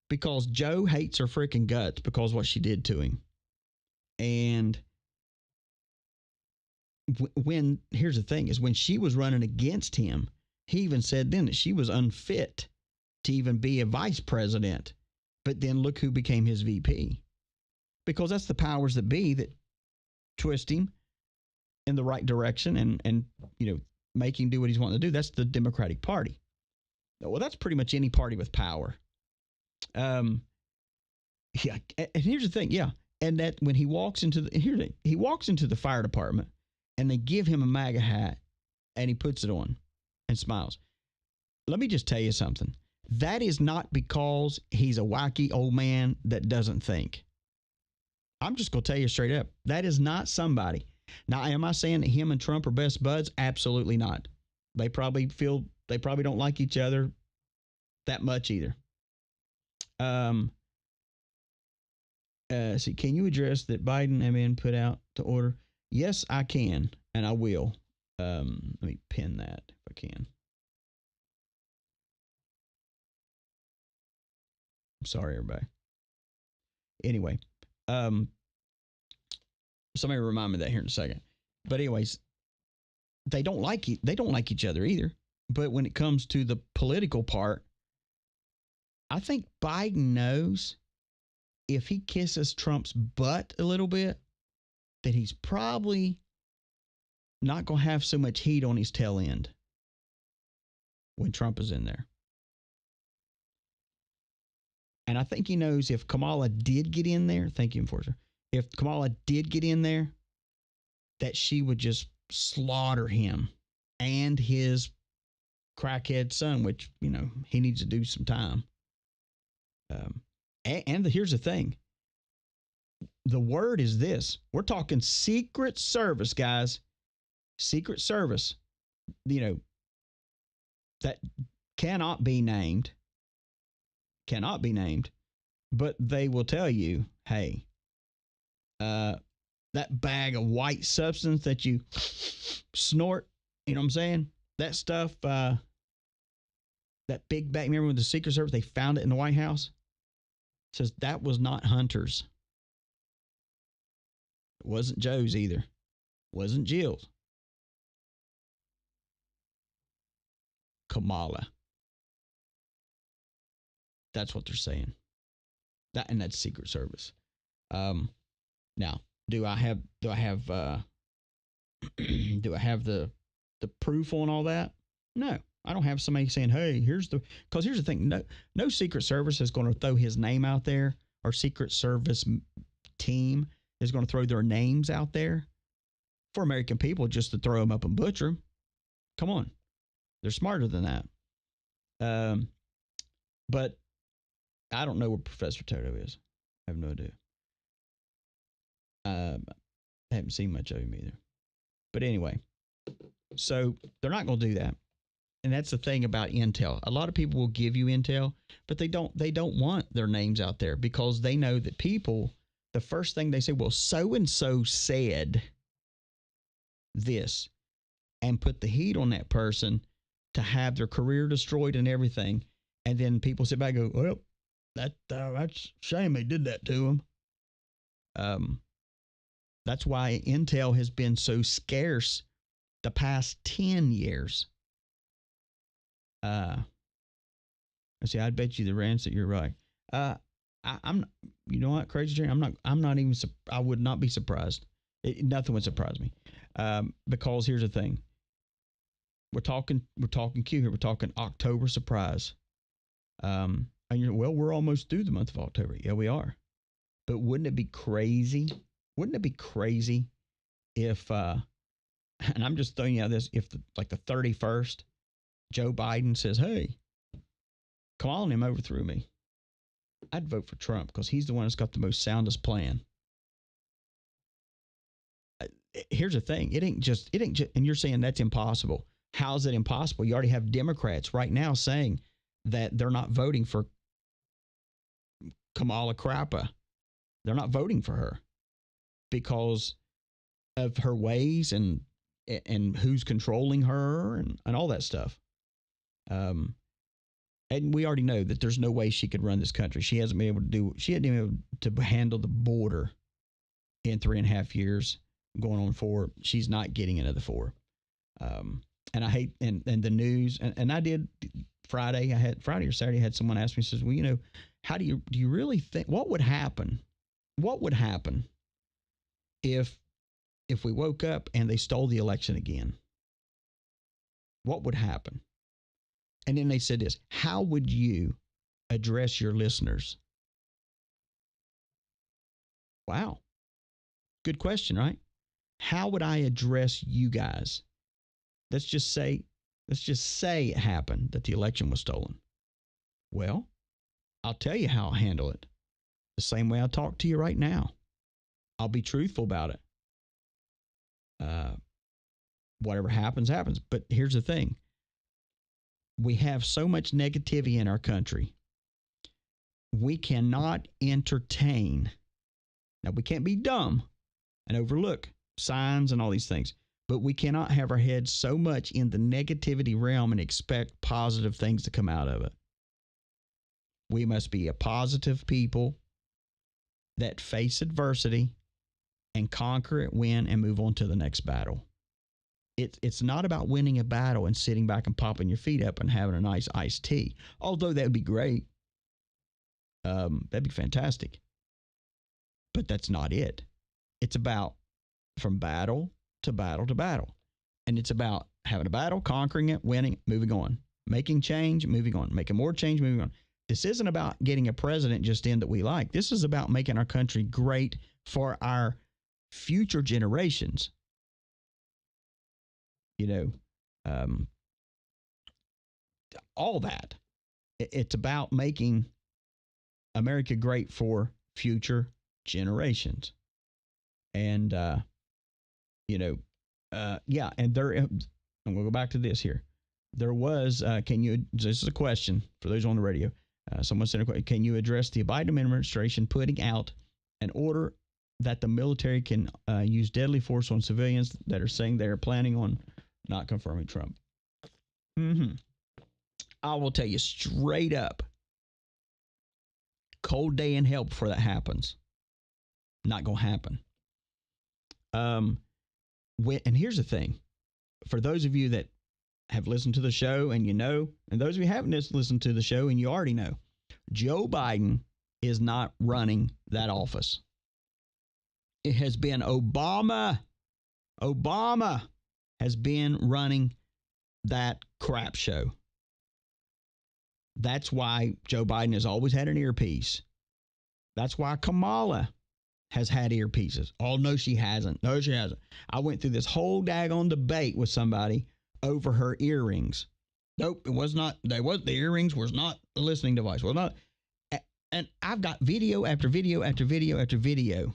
because Joe hates her freaking guts because what she did to him. And here's the thing is, when she was running against him, he even said then that she was unfit to even be a vice president. But then look who became his VP. Because that's the powers that be that twist him in the right direction and make him do what he's wanting to do. That's the Democratic Party. Well, that's pretty much any party with power. Yeah, and here's the thing, yeah, and that when he walks into the fire department and they give him a MAGA hat and he puts it on and smiles. Let me just tell you something. That is not because he's a wacky old man that doesn't think. I'm just going to tell you straight up. That is not somebody. Now, am I saying that him and Trump are best buds? Absolutely not. They probably don't like each other that much either. See, can you address that Biden have been put out to order? Yes, I can, and I will. Let me pin that if I can. I'm sorry, everybody. Anyway, somebody remind me of that here in a second. But anyways, they don't like each other either. But when it comes to the political part, I think Biden knows if he kisses Trump's butt a little bit, that he's probably not going to have so much heat on his tail end when Trump is in there. And I think he knows if Kamala did get in there, thank you, Enforcer, if Kamala did get in there, that she would just slaughter him and his crackhead son, which, he needs to do some time. Here's the thing. The word is this. We're talking Secret Service, guys. Secret Service, that cannot be named, but they will tell you, hey, that bag of white substance that you snort, you know what I'm saying? That stuff, that big bag, remember with the Secret Service, they found it in the White House? It says that was not Hunter's. It wasn't Joe's either. It wasn't Jill's. Kamala. That's what they're saying. That's Secret Service. Now, Do I have do I have the proof on all that? No, I don't have somebody saying, "Hey, because here's the thing: no Secret Service is going to throw his name out there, or Secret Service team is going to throw their names out there for American people just to throw them up and butcher them. Come on, they're smarter than that." But I don't know where Professor Toto is. I have no idea. I haven't seen much of him either. But anyway, so they're not going to do that. And that's the thing about intel. A lot of people will give you intel, but they don't want their names out there because they know that people, the first thing they say, well, so-and-so said this, and put the heat on that person to have their career destroyed and everything. And then people sit back and go, well, that's a shame they did that to them. That's why intel has been so scarce the past 10 years. I see. I'd bet you the rants that you're right. I'm. You know what, Crazy Jerry? I'm not even. I would not be surprised. Nothing would surprise me. Because here's the thing. We're talking Q here. We're talking October surprise. And we're almost through the month of October. Yeah, we are. But wouldn't it be crazy? Wouldn't it be crazy if, and I'm just throwing you out this, if the 31st, Joe Biden says, hey, Kamala him overthrew me. I'd vote for Trump because he's the one that's got the most soundest plan. Here's the thing. It ain't just, and you're saying that's impossible. How's it impossible? You already have Democrats right now saying that they're not voting for Kamala Crappa. They're not voting for her because of her ways and who's controlling her and all that stuff. And we already know that there's no way she could run this country. She hasn't been able to handle the border in 3.5 years, going on 4. She's not getting into the 4. And I hate, and the news, and I did Friday or Saturday, I had someone ask me, says, well, how do you really think, what would happen? What would happen if we woke up and they stole the election again? What would happen? And then they said this, how would you address your listeners? Wow. Good question, right? How would I address you guys? Let's just say it happened, that the election was stolen. Well, I'll tell you how I'll handle it. The same way I talk to you right now. I'll be truthful about it. Whatever happens, happens. But here's the thing. We have so much negativity in our country. We cannot entertain. Now, we can't be dumb and overlook signs and all these things. But we cannot have our heads so much in the negativity realm and expect positive things to come out of it. We must be a positive people that face adversity and conquer it, win, and move on to the next battle. It's not about winning a battle and sitting back and popping your feet up and having a nice iced tea. Although that would be great. That'd be fantastic. But that's not it. It's about from battle to battle to battle. And it's about having a battle, conquering it, winning, moving on. Making change, moving on. Making more change, moving on. This isn't about getting a president just in that we like. This is about making our country great for our future generations. All that. It's about making America great for future generations. And, yeah, and we'll go back to this here. There was, this is a question for those on the radio. Someone sent a question. Can you address the Biden administration putting out an order that the military can use deadly force on civilians that are saying they are planning on not confirming Trump? I will tell you straight up, cold day in hell before that happens. Not going to happen. And here's the thing. For those of you that have listened to the show and and those of you who haven't listened to the show and you already know, Joe Biden is not running that office. It has been Obama. Obama has been running that crap show. That's why Joe Biden has always had an earpiece. That's why Kamala has had earpieces. Oh, no, she hasn't. No, she hasn't. I went through this whole daggone debate with somebody over her earrings. Nope, it was not. The earrings was not a listening device. Well, not. And I've got video after video after video after video.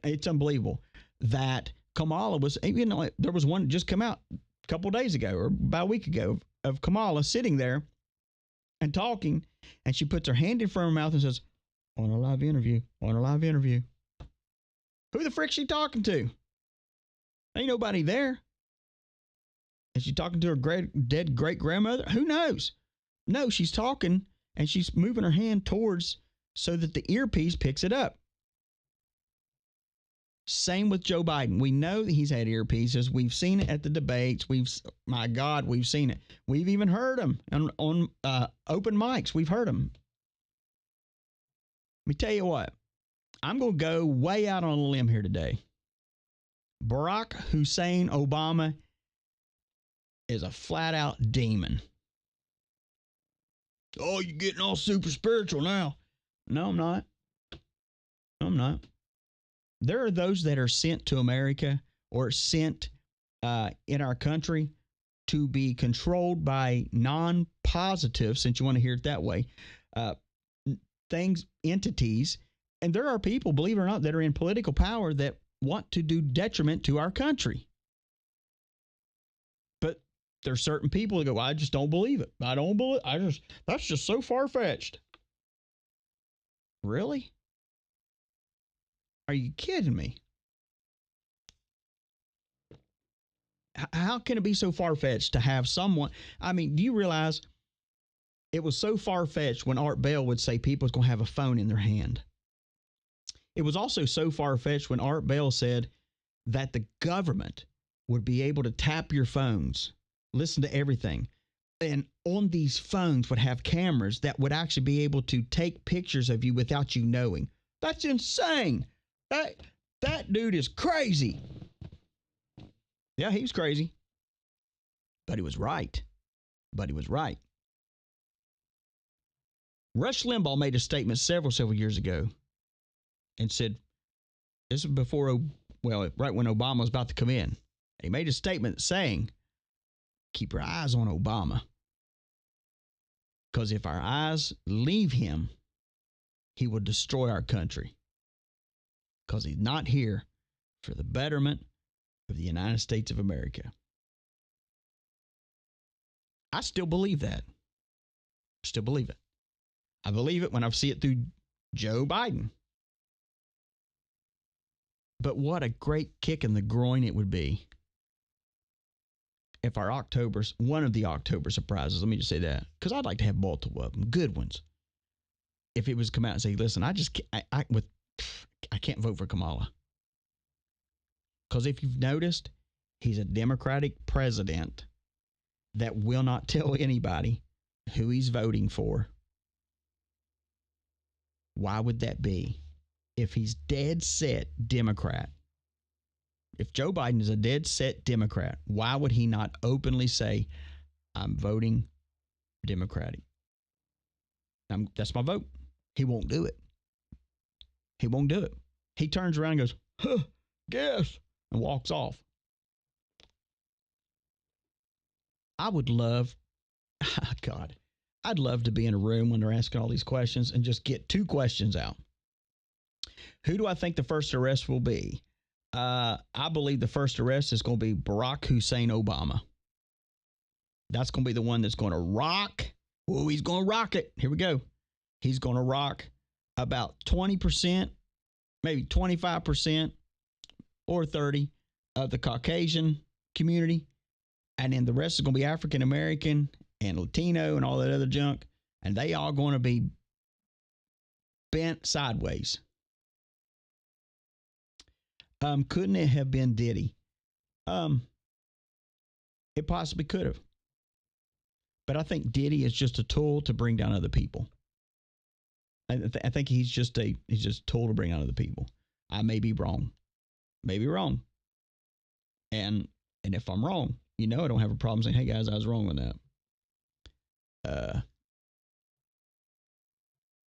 It's unbelievable that Kamala was, you know, there was one just come out a couple of days ago or about a week ago of Kamala sitting there and talking, and she puts her hand in front of her mouth and says, on a live interview, on a live interview. Who the frick's she talking to? Ain't nobody there. Is she talking to her dead great-grandmother? Who knows? No, she's talking, and she's moving her hand towards so that the earpiece picks it up. Same with Joe Biden. We know that he's had earpieces. We've seen it at the debates. My God, we've seen it. We've even heard him on open mics. We've heard him. Let me tell you what. I'm going to go way out on a limb here today. Barack Hussein Obama is a flat-out demon. Oh, you're getting all super spiritual now. No, I'm not. No, I'm not. There are those that are sent to America or sent in our country to be controlled by non-positive, since you want to hear it that way, entities. And there are people, believe it or not, that are in political power that want to do detriment to our country. But there's certain people that go, I just don't believe it. That's just so far-fetched. Really? Are you kidding me? How can it be so far-fetched to have someone? I mean, do you realize it was so far-fetched when Art Bell would say people's going to have a phone in their hand? It was also so far-fetched when Art Bell said that the government would be able to tap your phones, listen to everything, and on these phones would have cameras that would actually be able to take pictures of you without you knowing. That's insane. That dude is crazy. Yeah, he was crazy. But he was right. Rush Limbaugh made a statement several years ago and said, this was before, right when Obama was about to come in. He made a statement saying, keep your eyes on Obama. Because if our eyes leave him, he will destroy our country. Because he's not here for the betterment of the United States of America. I still believe that. Still believe it. I believe it when I see it through Joe Biden. But what a great kick in the groin it would be if one of the October surprises, let me just say that, because I'd like to have multiple of them, good ones. If it was come out and say, listen, I can't vote for Kamala. Because if you've noticed, he's a Democratic president that will not tell anybody who he's voting for. Why would that be? If he's dead set Democrat, if Joe Biden is a dead set Democrat, why would he not openly say, I'm voting Democratic? That's my vote. He won't do it. He won't do it. He turns around and goes, guess, and walks off. I would love, God, I'd love to be in a room when they're asking all these questions and just get two questions out. Who do I think the first arrest will be? I believe the first arrest is going to be Barack Hussein Obama. That's going to be the one that's going to rock. Oh, he's going to rock it. Here we go. He's going to rock about 20%, maybe 25% or 30% of the Caucasian community. And then the rest is going to be African American and Latino and all that other junk. And they all going to be bent sideways. Couldn't it have been Diddy? It possibly could have. But I think Diddy is just a tool to bring down other people. I think he's just a tool to bring down other people. I may be wrong. Maybe wrong. And if I'm wrong, I don't have a problem saying, hey guys, I was wrong with that.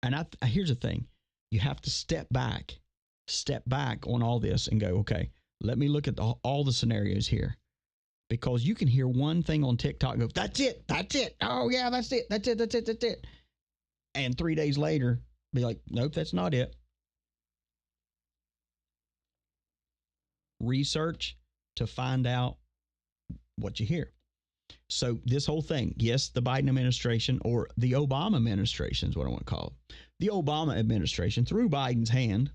And here's the thing. You have to step back on all this and go, okay, let me look at all the scenarios here. Because you can hear one thing on TikTok and go, that's it. Oh yeah, that's it. And 3 days later, be like, nope, that's not it. Research to find out what you hear. So this whole thing, yes, the Biden administration, or the Obama administration is what I want to call it. The Obama administration, through Biden's hand,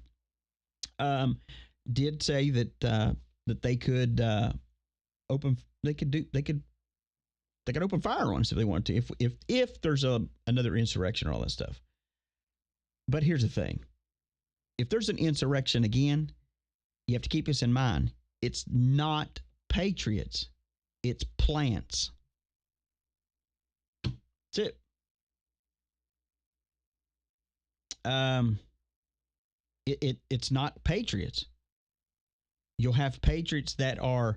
did say that they could open fire on us if they wanted to, if there's another insurrection or all that stuff. But here's the thing. If there's an insurrection again, you have to keep this in mind. It's not patriots. It's plants. That's it. It's not patriots. You'll have patriots that are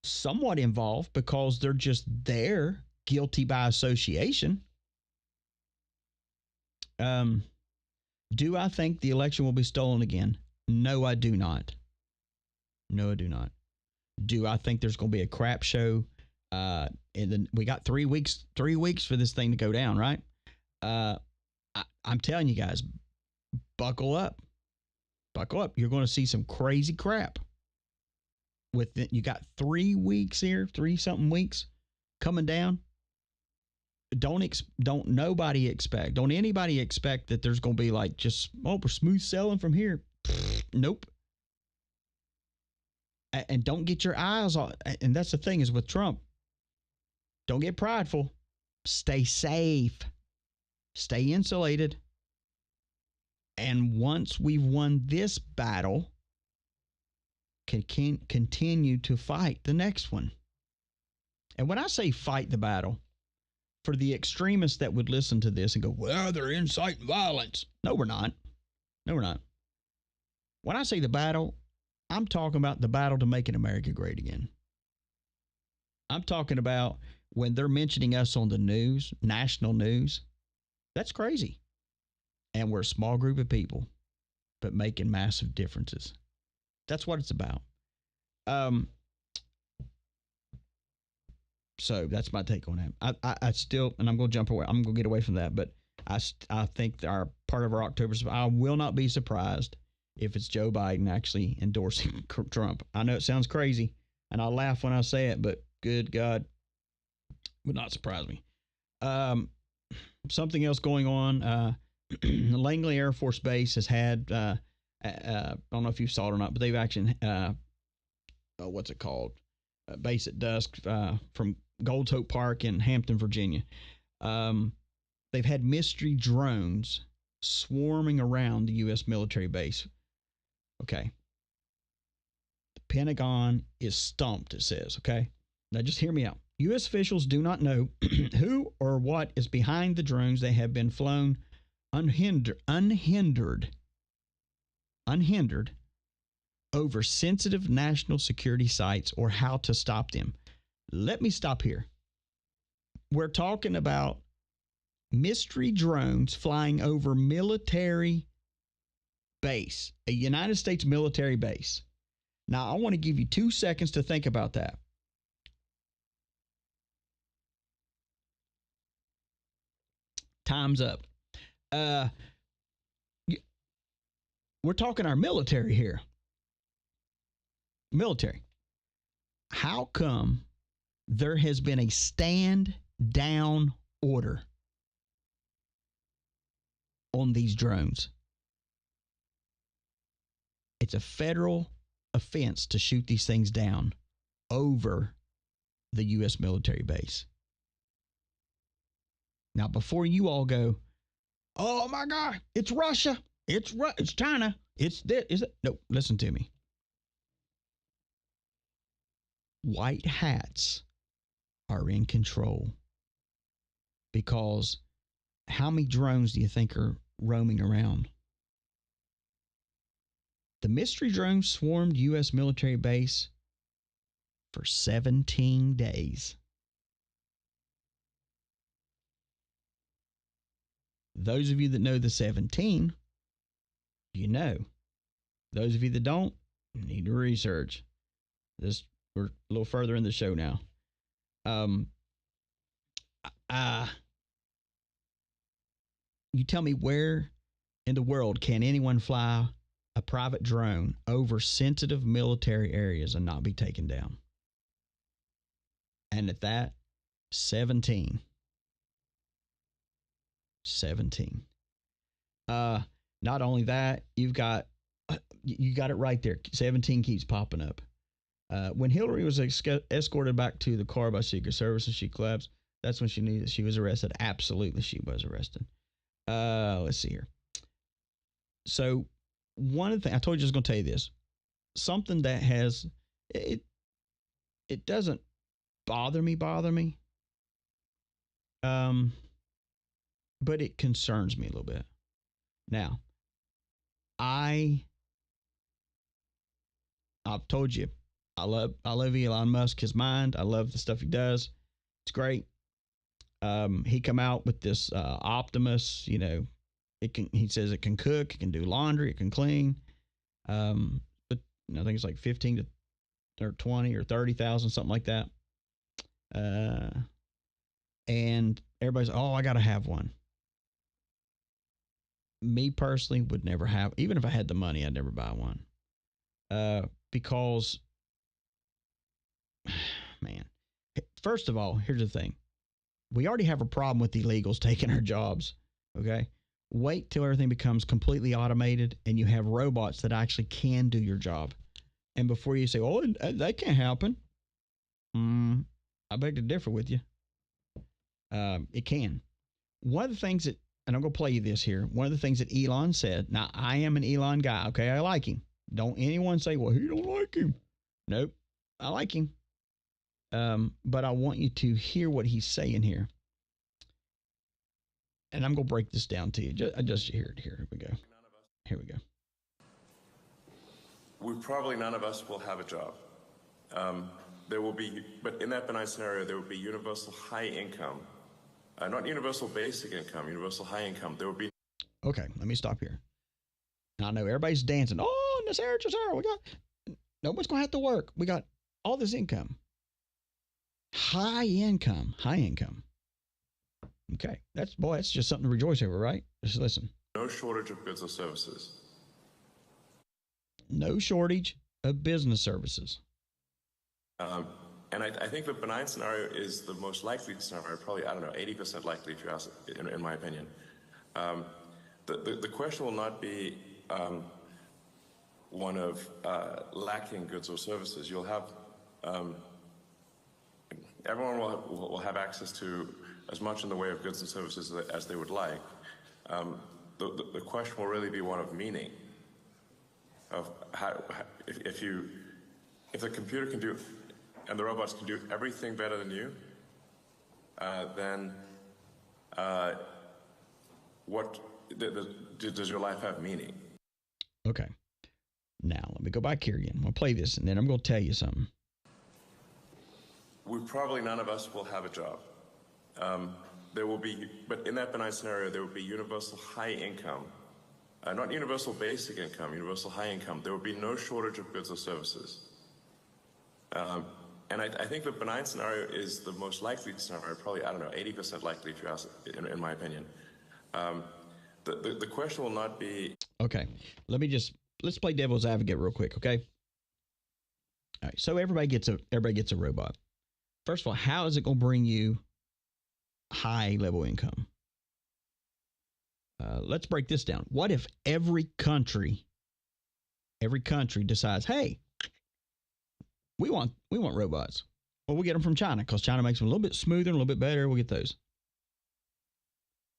somewhat involved because they're just there, guilty by association. Do I think the election will be stolen again? No, I do not. Do I think there's going to be a crap show? And then we got 3 weeks for this thing to go down, right? I'm telling you guys, buckle up. You're going to see some crazy crap. You got 3 weeks here, 3-something weeks coming down. Don't anybody expect that there's going to be like just, we're smooth sailing from here. Nope. And don't get your eyes on, and that's the thing is with Trump, don't get prideful. Stay safe. Stay insulated. And once we've won this battle, can continue to fight the next one. And when I say fight the battle, for the extremists that would listen to this and go, well, they're inciting violence. No, we're not. When I say the battle, I'm talking about the battle to making America great again. I'm talking about when they're mentioning us on the news, national news. That's crazy. And we're a small group of people, but making massive differences. That's what it's about. So that's my take on that. I still, and I'm going to jump away. I'm going to get away from that, but I think our part of our October, I will not be surprised if it's Joe Biden actually endorsing Trump. I know it sounds crazy, and I laugh when I say it, but good God, would not surprise me. Something else going on. Langley Air Force Base has had, I don't know if you saw it or not, but they've actually, what's it called? Base at dusk from Gold's Hope Park in Hampton, Virginia. They've had mystery drones swarming around the U.S. military base. Okay. The Pentagon is stumped, it says. Okay. Now just hear me out. U.S. officials do not know who or what is behind the drones. They have been flown unhindered over sensitive national security sites or how to stop them. Let me stop here. We're talking about mystery drones flying over military base, a United States military base. Now, I want to give you 2 seconds to think about that. Time's up. We're talking our military here. Military. How come there has been a stand down order on these drones? It's a federal offense to shoot these things down over the U.S. military base. Now, before you all go, oh my God, it's Russia, it's China, it's this, is it? No, listen to me. White hats are in control because how many drones do you think are roaming around? The mystery drone swarmed U.S. military base for 17 days. Those of you that know the 17, you know. Those of you that don't, you need to research. We're a little further in the show now. You tell me, where in the world can anyone fly a private drone over sensitive military areas and not be taken down? And at that, 17. 17. Not only that, you got it right there. 17 keeps popping up. When Hillary was escorted back to the car by Secret Service and she collapsed, that's when she knew that she was arrested. Absolutely, she was arrested. Let's see here. So one of the things I told you I was going to tell you this, something that has it doesn't bother me, but it concerns me a little bit. Now, I've told you I love Elon Musk, his mind. I love the stuff he does. It's great. He come out with this Optimus, he says it can cook, it can do laundry, it can clean. But I think it's like 15 to or 20 or 30,000, something like that. And everybody's, I got to have one. Me personally would never have, even if I had the money, I'd never buy one. Because, man, first of all, here's the thing. We already have a problem with the illegals taking our jobs. Okay. Wait till everything becomes completely automated and you have robots that actually can do your job. And before you say, that can't happen. I beg to differ with you. It can. One of the things that, and I'm going to play you this here. One of the things that Elon said. Now, I am an Elon guy. Okay. I like him. Don't anyone say, well, he don't like him. Nope. I like him. But I want you to hear what he's saying here. And I'm going to break this down to you. Just hear it here. Here we go. Here we go. Probably none of us will have a job. There will be, but in that benign scenario, there will be universal high income. Not universal basic income, universal high income. There will be. Okay, let me stop here. Now, I know everybody's dancing. Oh, Nasara, nobody's going to have to work. We got all this income. High income. Okay, that's just something to rejoice over, right? Just listen. No shortage of goods or services. No shortage of business services. And I think the benign scenario is the most likely scenario, probably, 80% likely, if you ask, in my opinion. The question will not be one of lacking goods or services. You'll have, everyone will have access to as much in the way of goods and services as they would like. The question will really be one of meaning. Of how, if the computer can do, and the robots can do everything better than you, then what does your life have meaning? Okay. Now, let me go back here again. I'm going to play this, and then I'm going to tell you something. Probably none of us will have a job. There will be, but in that benign scenario, there will be universal high income. Not universal basic income, universal high income. There will be no shortage of goods or services. And I think the benign scenario is the most likely scenario, probably, 80% likely, if you ask, in my opinion. The question will not be. Okay, let's play devil's advocate real quick, okay? All right, so everybody gets a robot. First of all, how is it going to bring you high level income? Let's break this down. What if every country decides, hey, we want robots. Well, we'll get them from China because China makes them a little bit smoother, a little bit better. We'll get those.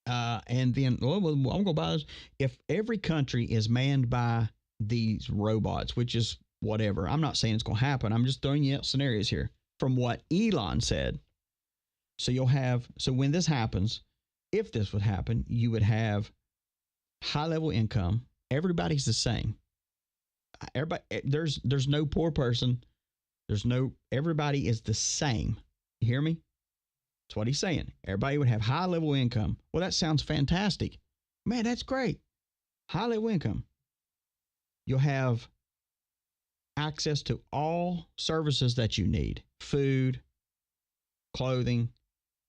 And then I'm going to buy those. If every country is manned by these robots, which is whatever, I'm not saying it's going to happen. I'm just throwing you out scenarios here from what Elon said. So when this happens, if this would happen, you would have high level income. Everybody's the same. everybody, there's no poor person. Everybody is the same. You hear me? That's what he's saying. Everybody would have high level income. Well, that sounds fantastic. Man, that's great. High level income. You'll have access to all services that you need. Food, clothing.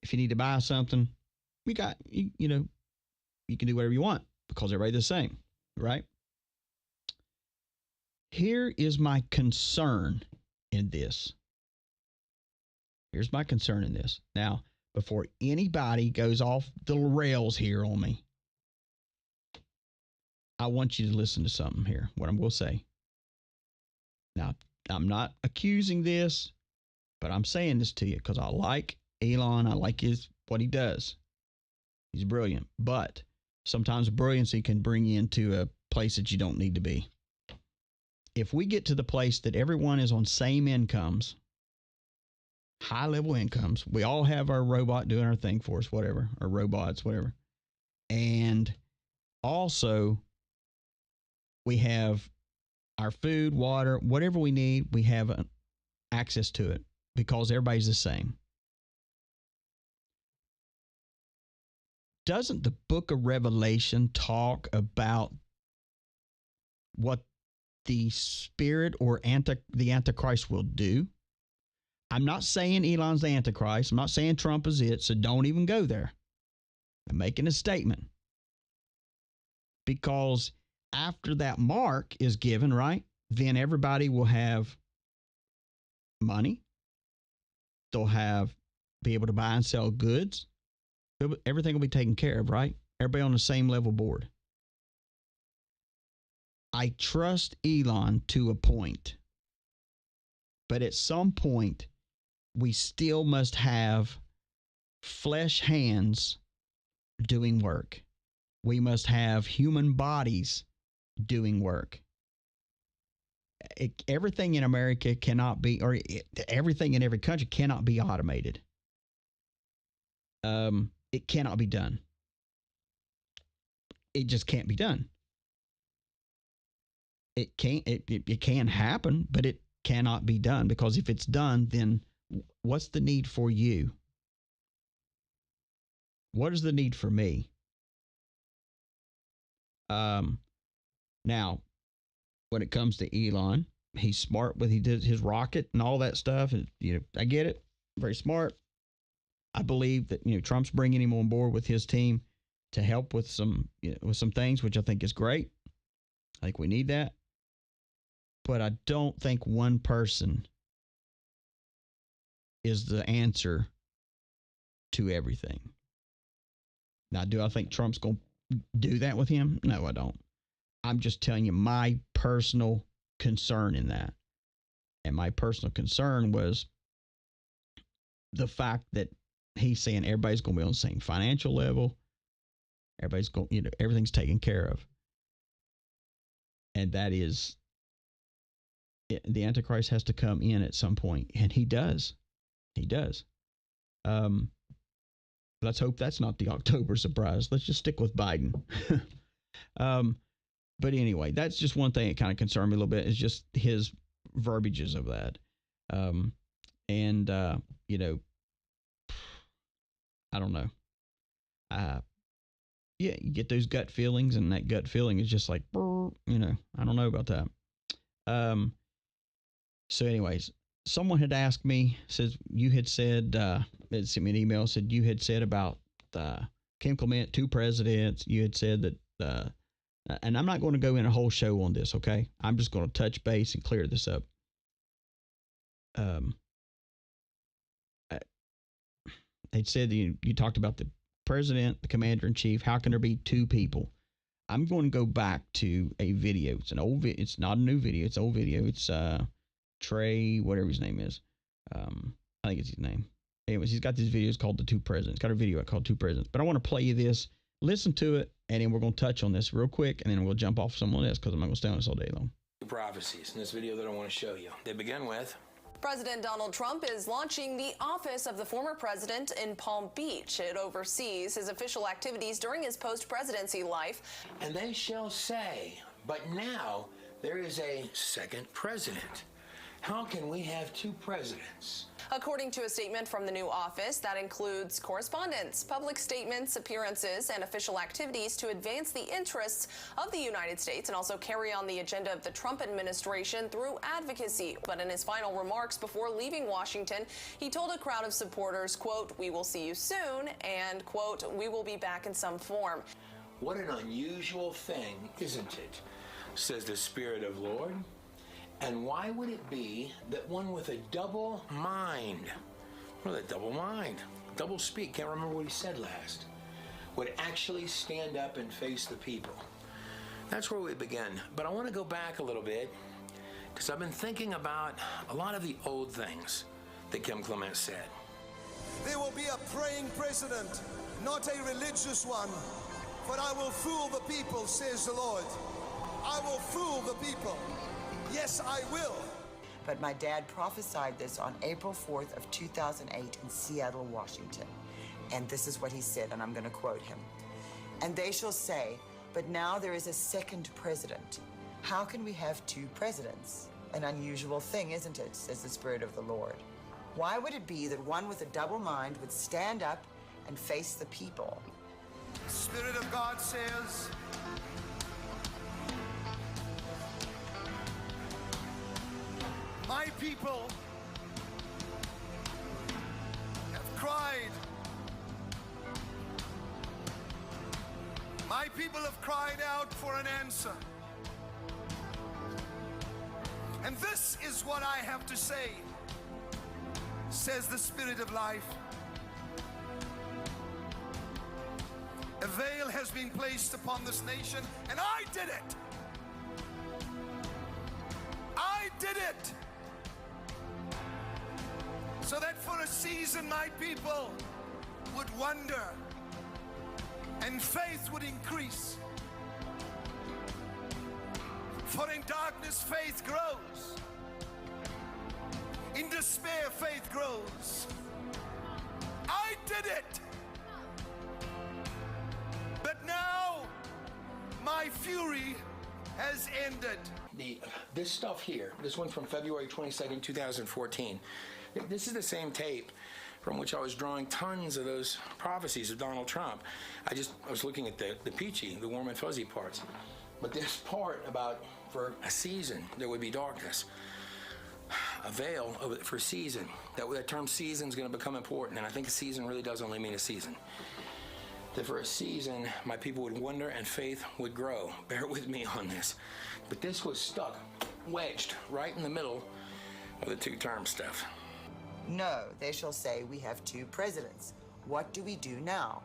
If you need to buy something, you can do whatever you want because everybody's the same, right? Here is my concern in this. Here's my concern in this. Now, before anybody goes off the rails here on me, I want you to listen to something here, what I'm going to say. Now, I'm not accusing this, but I'm saying this to you because I like Elon. I like what he does. He's brilliant. But sometimes brilliancy can bring you into a place that you don't need to be. If we get to the place that everyone is on same incomes, high level incomes, we all have our robot doing our thing for us, whatever, our robots, whatever. And also we have our food, water, whatever we need, we have access to it because everybody's the same. Doesn't the book of Revelation talk about what the spirit or the Antichrist will do? I'm not saying Elon's the Antichrist. I'm not saying Trump is it, so don't even go there. I'm making a statement. Because after that mark is given, right, then everybody will have money. They'll be able to buy and sell goods. Everything will be taken care of, right? Everybody on the same level board. I trust Elon to a point. But at some point, we still must have flesh hands doing work. We must have human bodies doing work. Everything in America cannot be, or everything in every country cannot be automated. It cannot be done. It just can't be done. It can happen, but it cannot be done, because if it's done, then what's the need for you? What is the need for me? Now, when it comes to Elon, he's smart with he did his rocket and all that stuff, and I get it, very smart. I believe that Trump's bringing him on board with his team to help with some things, which I think is great. I think we need that. But I don't think one person is the answer to everything. Now, do I think Trump's going to do that with him? No, I don't. I'm just telling you my personal concern in that. And my personal concern was the fact that he's saying everybody's going to be on the same financial level. Everybody's going, everything's taken care of. And that is, the Antichrist has to come in at some point, and he does. He does. Let's hope that's not the October surprise. Let's just stick with Biden. But anyway, that's just one thing that kind of concerned me a little bit, is just his verbiages of that. I don't know. Yeah, you get those gut feelings, and that gut feeling is just like, I don't know about that. So anyways, someone had asked me, says you had said, it sent me an email, said you had said about Kim Clement, 2 presidents. You had said that, and I'm not going to go in a whole show on this, okay? I'm just going to touch base and clear this up. They said you talked about the president, the commander-in-chief. How can there be 2 people? I'm going to go back to a video. It's an old video. It's not a new video. It's an old video. It's Trey, whatever his name is. I think it's his name. Anyways, he's got these videos called The 2 Presidents. Got a video called 2 Presidents. But I want to play you this. Listen to it, and then we're going to touch on this real quick, and then we'll jump off someone else, because I'm not going to stay on this all day long. Prophecies in this video that I want to show you. They begin with: President Donald Trump is launching the office of the former president in Palm Beach. It oversees his official activities during his post-presidency life. And they shall say, but now there is a second president. How can we have two presidents? According to a statement from the new office, that includes correspondence, public statements, appearances, and official activities to advance the interests of the United States and also carry on the agenda of the Trump administration through advocacy. But in his final remarks before leaving Washington, he told a crowd of supporters, quote, "We will see you soon," and, quote, "We will be back in some form." What an unusual thing, isn't it? Says the Spirit of Lord. And why would it be that one with a double mind, well, a double mind, double speak, can't remember what he said last, would actually stand up and face the people? That's where we begin. But I want to go back a little bit because I've been thinking about a lot of the old things that Kim Clement said. There will be a praying president, not a religious one. For I will fool the people, says the Lord. I will fool the people. Yes, I will. But my dad prophesied this on April 4th of 2008 in Seattle, Washington. And this is what he said, and I'm going to quote him. "And they shall say, but now there is a second president. How can we have two presidents? An unusual thing, isn't it, says the Spirit of the Lord. Why would it be that one with a double mind would stand up and face the people?" The Spirit of God says, my people have cried. My people have cried out for an answer. And this is what I have to say, says the Spirit of life. A veil has been placed upon this nation, and I did it. I did it. So that for a season my people would wonder and faith would increase. For in darkness faith grows. In despair faith grows. I did it. But now my fury has ended. This stuff here, this one from February 22nd, 2014, this is the same tape from which I was drawing tons of those prophecies of Donald Trump. I was looking at the peachy, the warm and fuzzy parts. But this part about for a season there would be darkness, a veil for a season. That term season is going to become important, and I think a season really does only mean a season. That for a season, my people would wonder and faith would grow. Bear with me on this. But this was stuck, wedged, right in the middle of the two-term stuff. "No, they shall say, we have two presidents. What do we do now?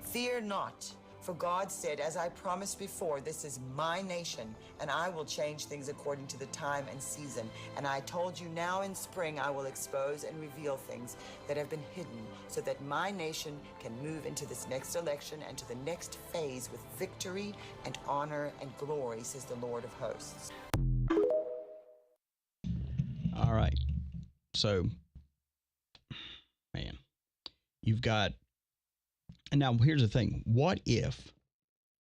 Fear not, for God said, as I promised before, this is my nation, and I will change things according to the time and season. And I told you now in spring I will expose and reveal things that have been hidden, so that my nation can move into this next election and to the next phase with victory and honor and glory, says the Lord of hosts." All right. So, man, you've got, and now here's the thing. What if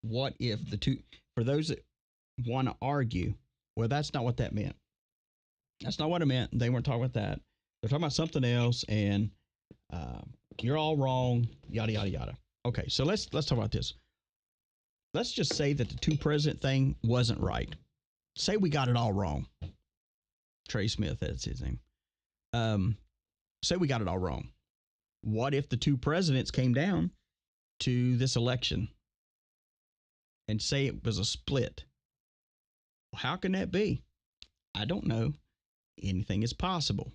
the two, for those that want to argue, well, that's not what that meant. That's not what it meant. They weren't talking about that. They're talking about something else, and you're all wrong, yada, yada, yada. Okay, so let's talk about this. Let's just say that the two president thing wasn't right. Say we got it all wrong. Trey Smith, that's his name. Say we got it all wrong. What if the two presidents came down to this election and say it was a split? How can that be? I don't know. Anything is possible.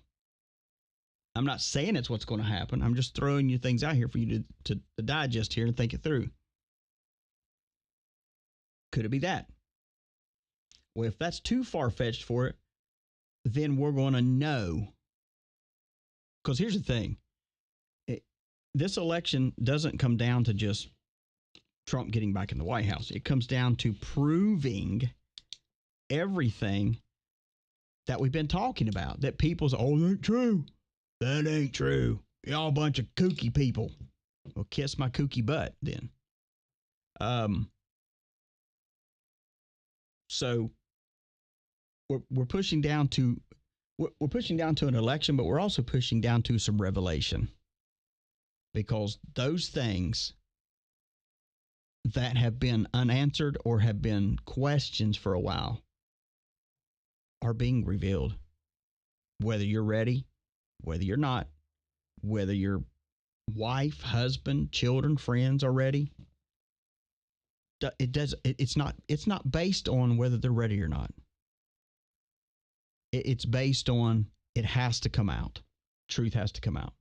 I'm not saying it's what's going to happen. I'm just throwing you things out here for you to digest here and think it through. Could it be that? Well, if that's too far-fetched for it, then we're going to know. Because here's the thing. This election doesn't come down to just Trump getting back in the White House. It comes down to proving everything that we've been talking about. That people's, oh, that ain't true. That ain't true. Y'all a bunch of kooky people. Well, kiss my kooky butt then. So we're pushing down to we're pushing down to an election, but we're also pushing down to some revelation, because those things that have been unanswered or have been questions for a while are being revealed. Whether you're ready, whether you're not, whether your wife, husband, children, friends are ready, it's not based on whether they're ready or not. It's based on, it has to come out. Truth has to come out.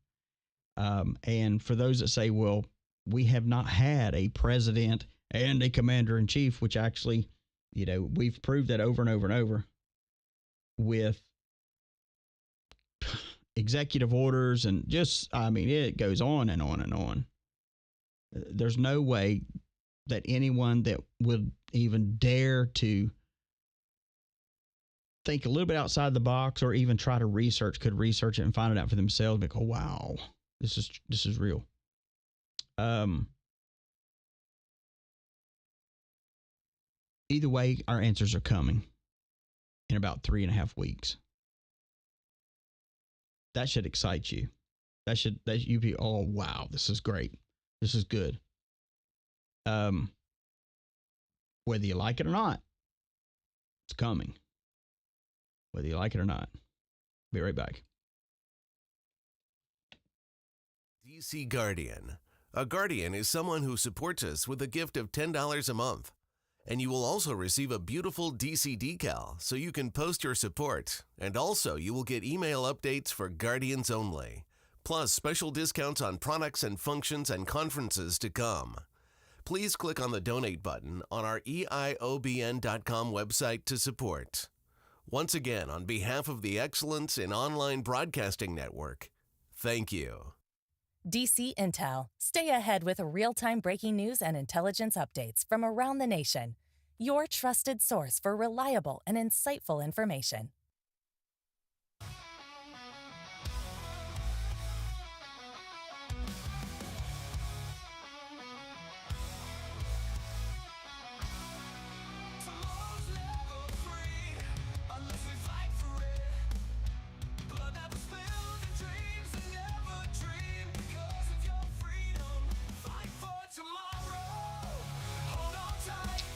And for those that say, well, we have not had a president and a commander in chief, which actually, we've proved that over and over and over with executive orders and it goes on and on and on. There's no way that anyone that would even dare to think a little bit outside the box or even try to could research it and find it out for themselves and go, wow, this is real. Either way, our answers are coming in about 3.5 weeks. That should excite you. That you be, oh, wow, this is great. This is good. Whether you like it or not, it's coming. Whether you like it or not. Be right back. DC Guardian. A Guardian is someone who supports us with a gift of $10 a month. And you will also receive a beautiful DC decal so you can post your support. And also you will get email updates for Guardians only. Plus special discounts on products and functions and conferences to come. Please click on the donate button on our EIOBN.com website to support. Once again, on behalf of the Excellence in Online Broadcasting Network, thank you. DC Intel. Stay ahead with real-time breaking news and intelligence updates from around the nation. Your trusted source for reliable and insightful information.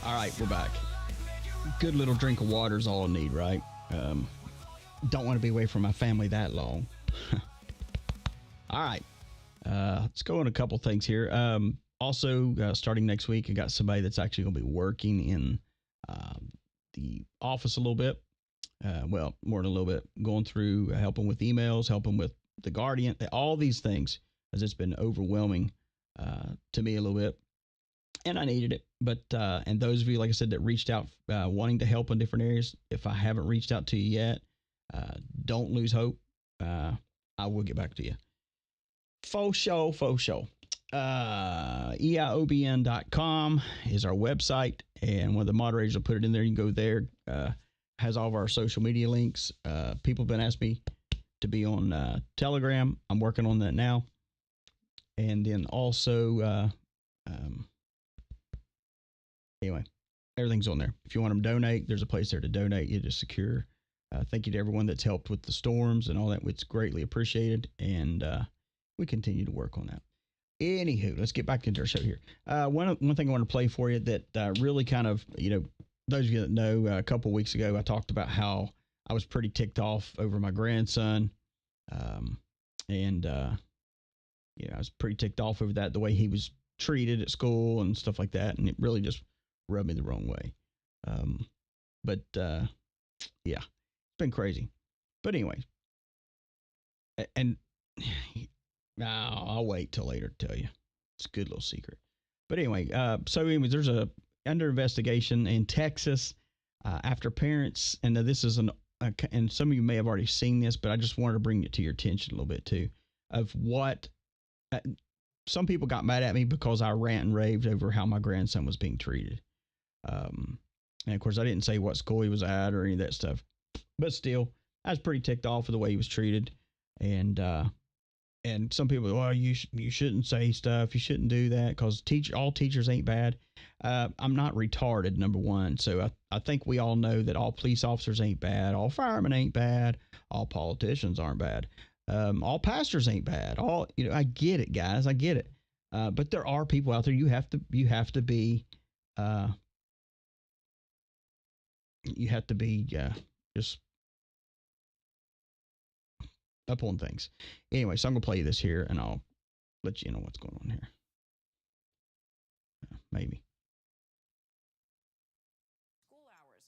All right, we're back. Good little drink of water is all I need, right? Don't want to be away from my family that long. All right. Let's go on a couple things here. Also, starting next week, I got somebody that's actually going to be working in the office a little bit. Well, more than a little bit. Going through, helping with emails, helping with the Guardian, all these things, as it's been overwhelming to me a little bit. And I needed it. But, and those of you, like I said, that reached out wanting to help in different areas, if I haven't reached out to you yet, don't lose hope. I will get back to you. Faux show. EIOBN.com is our website. And one of the moderators will put it in there. You can go there. Has all of our social media links. People have been asking me to be on Telegram. I'm working on that now. And then also, anyway, everything's on there. If you want to donate, there's a place there to donate. It is secure. Thank you to everyone that's helped with the storms and all that. It's greatly appreciated. And we continue to work on that. Anywho, let's get back into our show here. One thing I want to play for you that really kind of, those of you that know, a couple of weeks ago, I talked about how I was pretty ticked off over my grandson. I was pretty ticked off over that, the way he was treated at school and stuff like that. And it really just rubbed me the wrong way. Yeah, it's been crazy. But anyway, and I'll wait till later to tell you. It's a good little secret. But anyway, there's a under investigation in Texas after parents, and this is and some of you may have already seen this, but I just wanted to bring it to your attention a little bit too, of what some people got mad at me because I rant and raved over how my grandson was being treated. And of course, I didn't say what school he was at or any of that stuff, but still, I was pretty ticked off with the way he was treated. And and some people, well, you shouldn't say stuff. You shouldn't do that because all teachers ain't bad. I'm not retarded, number one. So I think we all know that all police officers ain't bad. All firemen ain't bad. All politicians aren't bad. All pastors ain't bad. I get it, guys. I get it. But there are people out there you have to be just up on things. Anyway, so I'm going to play this here, and I'll let you know what's going on here. Maybe. School hours.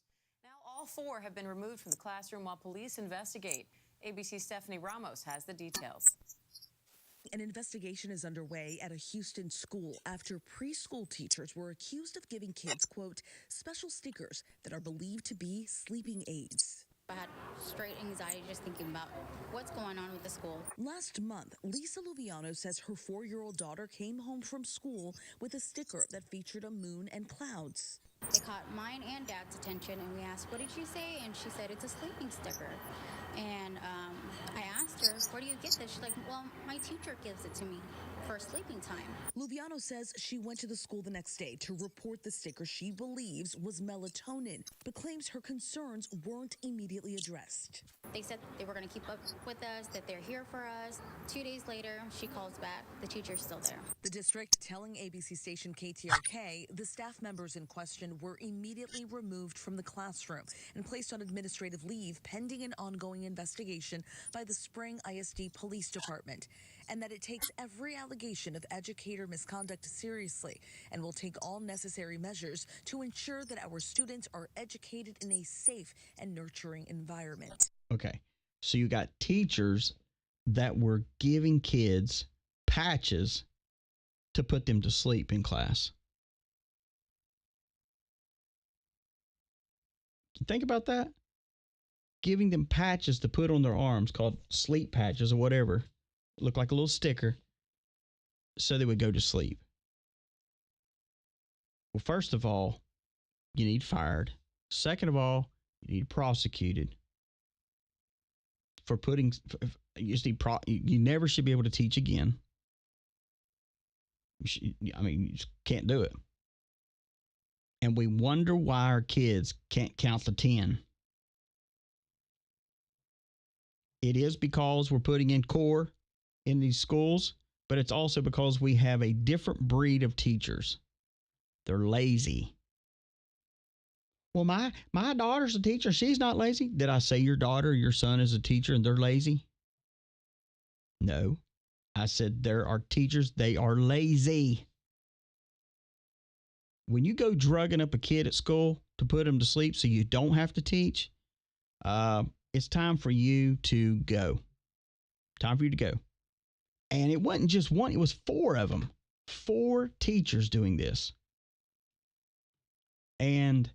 Now all 4 have been removed from the classroom while police investigate. ABC's Stephanie Ramos has the details. An investigation is underway at a Houston school after preschool teachers were accused of giving kids, quote, special stickers that are believed to be sleeping aids. I had straight anxiety just thinking about what's going on with the school. Last month, Lisa Luviano says her 4-year-old daughter came home from school with a sticker that featured a moon and clouds. It caught mine and Dad's attention, and we asked, what did she say? And she said, it's a sleeping sticker. And I asked her, where do you get this? She's like, well, my teacher gives it to me for sleeping time. Luviano says she went to the school the next day to report the sticker she believes was melatonin, but claims her concerns weren't immediately addressed. They said they were going to keep up with us, that they're here for us. 2 days later, she calls back. The teacher's still there. The district telling ABC station KTRK the staff members in question were immediately removed from the classroom and placed on administrative leave pending an ongoing investigation by the Spring ISD Police Department, and that it takes every allegation of educator misconduct seriously and will take all necessary measures to ensure that our students are educated in a safe and nurturing environment. Okay, so you got teachers that were giving kids patches to put them to sleep in class. Think about that. Giving them patches to put on their arms called sleep patches or whatever. Look like a little sticker so they would go to sleep. Well, first of all, you need fired. Second of all, you need prosecuted for putting. You never should be able to teach again. You just can't do it. And we wonder why our kids can't count to 10. It is because we're putting in core in these schools, but it's also because we have a different breed of teachers. They're lazy. Well, my daughter's a teacher. She's not lazy. Did I say your daughter or your son is a teacher and they're lazy? No. I said there are teachers, they are lazy. When you go drugging up a kid at school to put him to sleep so you don't have to teach, it's time for you to go. Time for you to go. And it wasn't just one, it was 4 of them. 4 teachers doing this. And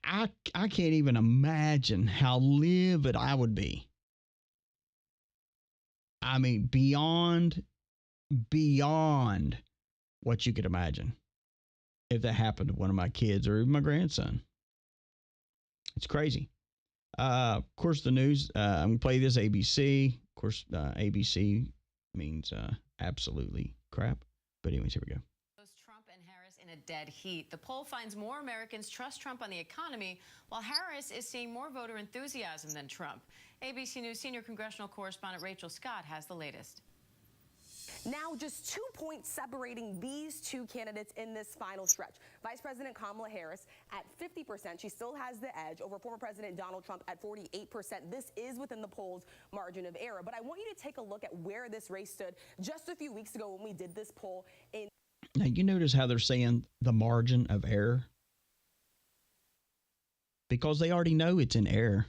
I can't even imagine how livid I would be. I mean, beyond what you could imagine if that happened to one of my kids or even my grandson. It's crazy. Of course, the news, I'm going to play this ABC. Of course, ABC means absolutely crap. But anyways, here we go. Trump and Harris in a dead heat. The poll finds more Americans trust Trump on the economy, while Harris is seeing more voter enthusiasm than Trump. ABC News senior congressional correspondent Rachel Scott has the latest. Now just 2 points separating these 2 candidates in this final stretch. Vice President Kamala Harris at 50%. She still has the edge over former President Donald Trump at 48%. This is within the polls' margin of error. But I want you to take a look at where this race stood just a few weeks ago when we did this poll. Now, you notice how they're saying the margin of error? Because they already know it's in error.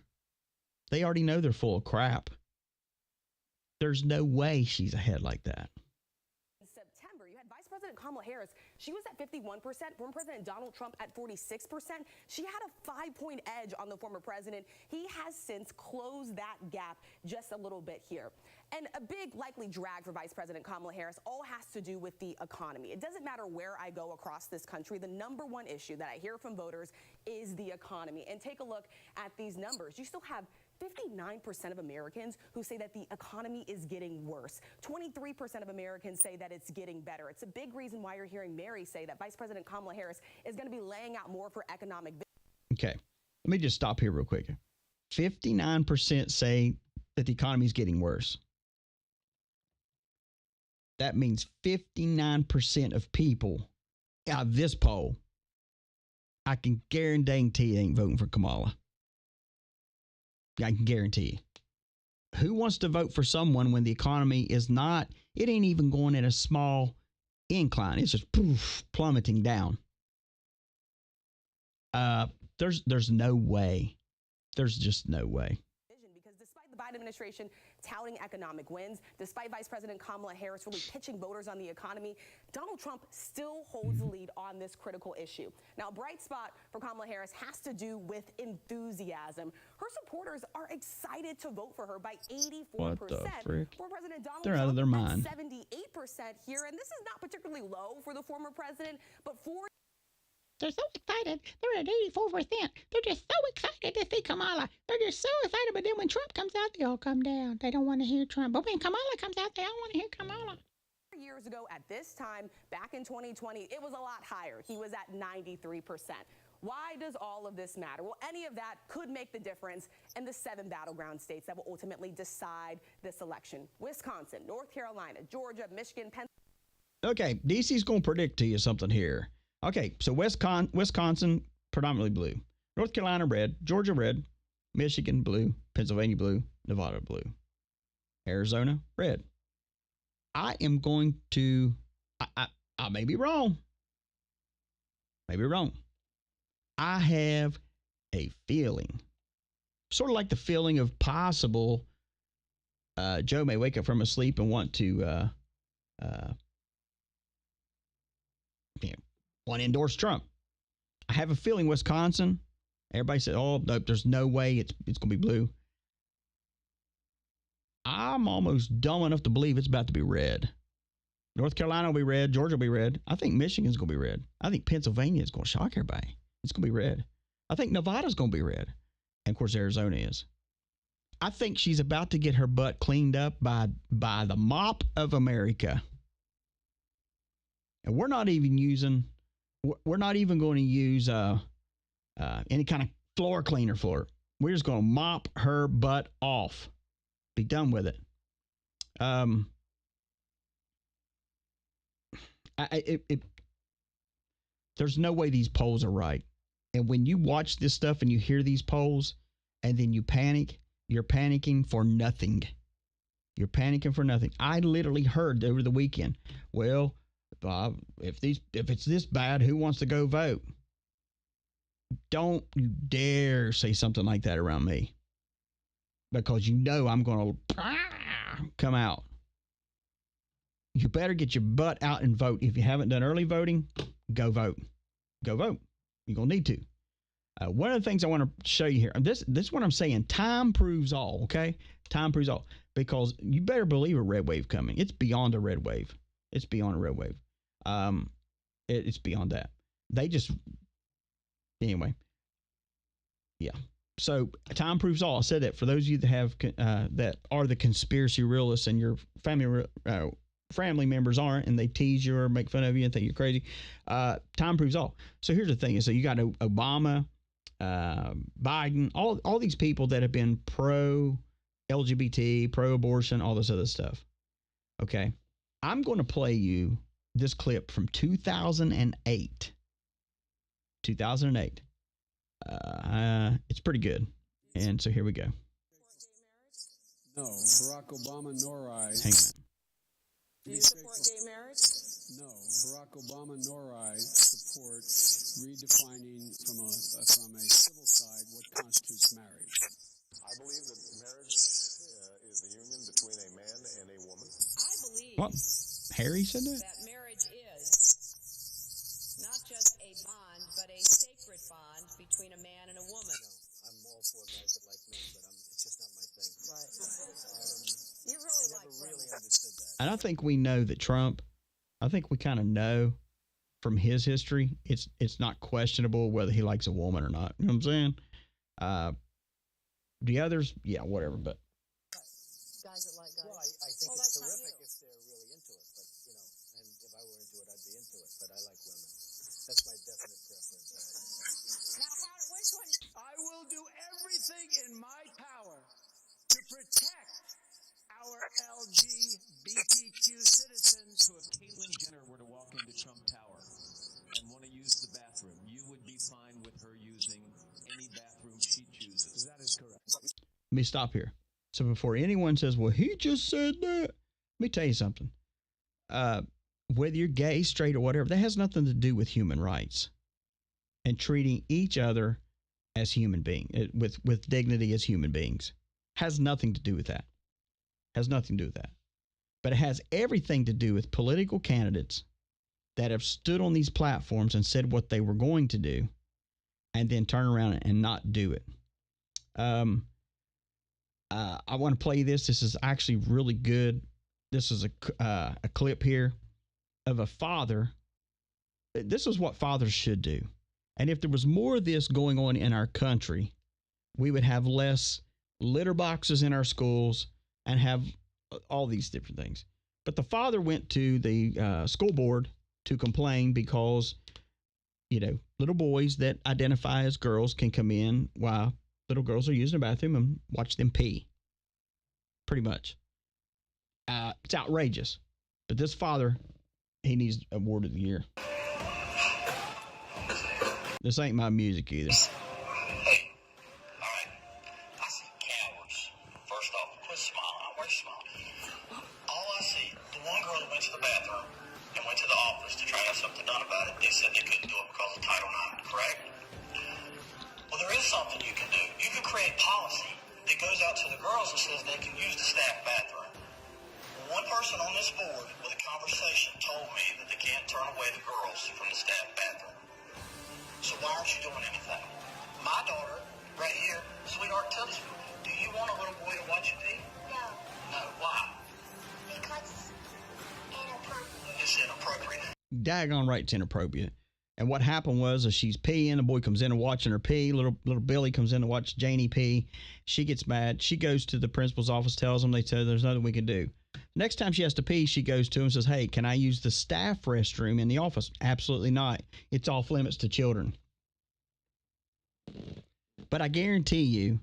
They already know they're full of crap. There's no way she's ahead like that. In September, you had Vice President Kamala Harris. She was at 51%. Former President Donald Trump at 46%. She had a 5-point edge on the former president. He has since closed that gap just a little bit here. And a big likely drag for Vice President Kamala Harris all has to do with the economy. It doesn't matter where I go across this country. The number one issue that I hear from voters is the economy. And take a look at these numbers. You still have 59% of Americans who say that the economy is getting worse. 23% of Americans say that it's getting better. It's a big reason why you're hearing Mary say that Vice President Kamala Harris is going to be laying out more for economic. Okay, let me just stop here real quick. 59% say that the economy is getting worse. That means 59% of people out of this poll, I can guarantee ain't voting for Kamala. I can guarantee you. Who wants to vote for someone when the economy is not, it ain't even going at a small incline. It's just poof, plummeting down. There's no way. There's just no way. Because despite the Biden administration touting economic wins, despite Vice President Kamala Harris really pitching voters on the economy, Donald Trump still holds the lead on this critical issue. Now, a bright spot for Kamala Harris has to do with enthusiasm. Her supporters are excited to vote for her by 84%. What the frick? For President Donald They're Trump, out of their mind. 78% here, and this is not particularly low for the former president, but for They're so excited. They're at 84%. They're just so excited to see Kamala. They're just so excited. But then when Trump comes out, they all come down. They don't want to hear Trump. But when Kamala comes out, they all want to hear Kamala. years ago at this time, back in 2020, it was a lot higher. He was at 93%. Why does all of this matter? Well, any of that could make the difference in the 7 battleground states that will ultimately decide this election. Wisconsin, North Carolina, Georgia, Michigan, Pennsylvania. Okay, DC's going to predict to you something here. Okay, so Wisconsin, predominantly blue. North Carolina, red. Georgia, red. Michigan, blue. Pennsylvania, blue. Nevada, blue. Arizona, red. I am going to, I may be wrong. Maybe wrong. I have a feeling, sort of like the feeling of possible Joe may wake up from his sleep and want to want to endorse Trump. I have a feeling Wisconsin, everybody said, oh, no, there's no way it's going to be blue. I'm almost dumb enough to believe it's about to be red. North Carolina will be red. Georgia will be red. I think Michigan's going to be red. I think Pennsylvania is going to shock everybody. It's going to be red. I think Nevada's going to be red. And, of course, Arizona is. I think she's about to get her butt cleaned up by the mop of America. And we're not even going to use any kind of floor cleaner for her. We're just going to mop her butt off. Be done with it. There's no way these polls are right. And when you watch this stuff and you hear these polls and then you panic, you're panicking for nothing. You're panicking for nothing. I literally heard over the weekend, well, Bob, if it's this bad, who wants to go vote? Don't you dare say something like that around me. Because you know I'm going to come out. You better get your butt out and vote. If you haven't done early voting, go vote. Go vote. You're going to need to. One of the things I want to show you here, this is what I'm saying. Time proves all, okay? Time proves all. Because you better believe a red wave coming. It's beyond a red wave. It's beyond a red wave. It's beyond that. Anyway. Yeah. So time proves all. I said that for those of you that have that are the conspiracy realists and your family members aren't, and they tease you or make fun of you and think you're crazy. Time proves all. So here's the thing: so you got Obama, Biden, all these people that have been pro LGBT, pro abortion, all this other stuff. Okay, I'm going to play you this clip from 2008. 2008. It's pretty good. And so here we go. No, Barack Obama nor I. Hang on. Do you support gay marriage? No, Barack Obama nor I support redefining from a civil side what constitutes marriage. I believe that marriage is the union between a man and a woman. I believe What? Harry said that? that marriage is not just a bond, but a sacred bond between a man and a woman. No, I'm all for guys that like men, but it's just not my thing. Right. You really like never really women. understood that. And I think we know that Trump, I think we kind of know from his history, it's not questionable whether he likes a woman or not. You know what I'm saying? The others, yeah, whatever, but. Guys that like guys. Well, I think it's terrific if they're really into it, but, you know, and if I were into it, I'd be into it, but I like women. That's my definite preference. Which one? I will do everything in my power to protect our LGBTQ citizens. So if Caitlyn Jenner were to walk into Trump Tower and want to use the bathroom, you would be fine with her using any bathroom she chooses. That is correct. Let me stop here. So before anyone says, well, he just said that, let me tell you something. Whether you're gay, straight, or whatever, that has nothing to do with human rights and treating each other as human beings, with dignity as human beings. Has nothing to do with that. Has nothing to do with that. But it has everything to do with political candidates that have stood on these platforms and said what they were going to do and then turn around and not do it. I want to play this. This is actually really good. This is a clip here of a father. This is what fathers should do. And if there was more of this going on in our country, we would have less litter boxes in our schools and have all these different things. But the father went to the school board to complain because, you know, little boys that identify as girls can come in while little girls are using the bathroom and watch them pee. Pretty much. It's outrageous. But this father, he needs award of the year. This ain't my music either. Hey, all right. I see cowards. First off, quit smiling. Where's smiling? All I see, the one girl that went to the bathroom and went to the office to try to have something done about it, they said they couldn't do it because of Title IX, correct? Well, there is something you can do. You can create policy that goes out to the girls and says they can use the staff bathroom. One person on this board with a conversation told me that they can't turn away the girls from the staff bathroom. So why aren't you doing anything? My daughter, right here, sweetheart, tell us, do you want a little boy to watch you pee? No. No, why? Because inappropriate. It's inappropriate. Daggone right, it's inappropriate. And what happened was, as she's peeing, the boy comes in and watching her pee. Little Billy comes in to watch Janie pee. She gets mad. She goes to the principal's office, tells them, they say there's nothing we can do. Next time she has to pee, she goes to him and says, hey, can I use the staff restroom in the office? Absolutely not. It's off limits to children. But I guarantee you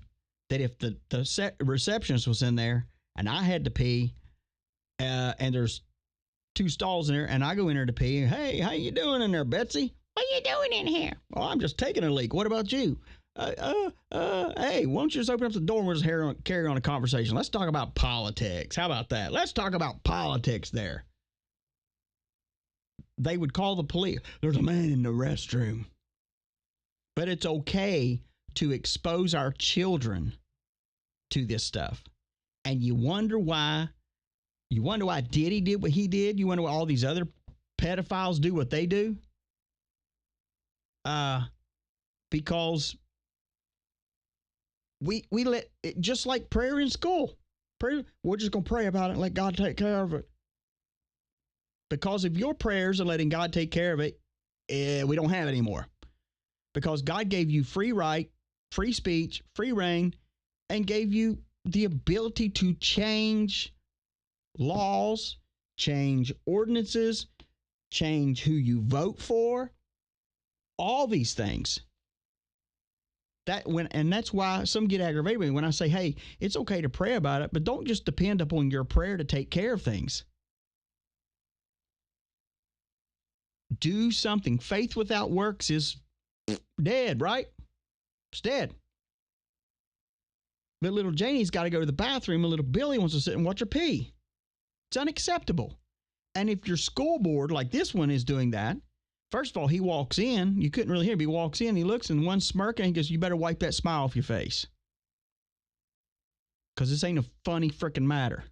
that if the receptionist was in there and I had to pee and there's 2 stalls in there and I go in there to pee, hey, how you doing in there, Betsy? What are you doing in here? Well, I'm just taking a leak. What about you? Hey, why don't you just open up the door and we'll just carry on a conversation? Let's talk about politics. How about that? Let's talk about politics there. They would call the police. There's a man in the restroom. But it's okay to expose our children to this stuff. And you wonder why Diddy did what he did. You wonder why all these other pedophiles do what they do. Because we let it, just like prayer in school. We're just going to pray about it and let God take care of it. Because of your prayers and letting God take care of it, we don't have it anymore. Because God gave you free right, free speech, free reign, and gave you the ability to change laws, change ordinances, change who you vote for, all these things. That's why some get aggravated with me when I say, hey, it's okay to pray about it, but don't just depend upon your prayer to take care of things. Do something. Faith without works is dead, right? It's dead. But little Janie's got to go to the bathroom and little Billy wants to sit and watch her pee. It's unacceptable. And if your school board, like this one, is doing that, first of all, he walks in. You couldn't really hear him. He walks in, he looks, and one smirk, and he goes, you better wipe that smile off your face. Because this ain't a funny freaking matter.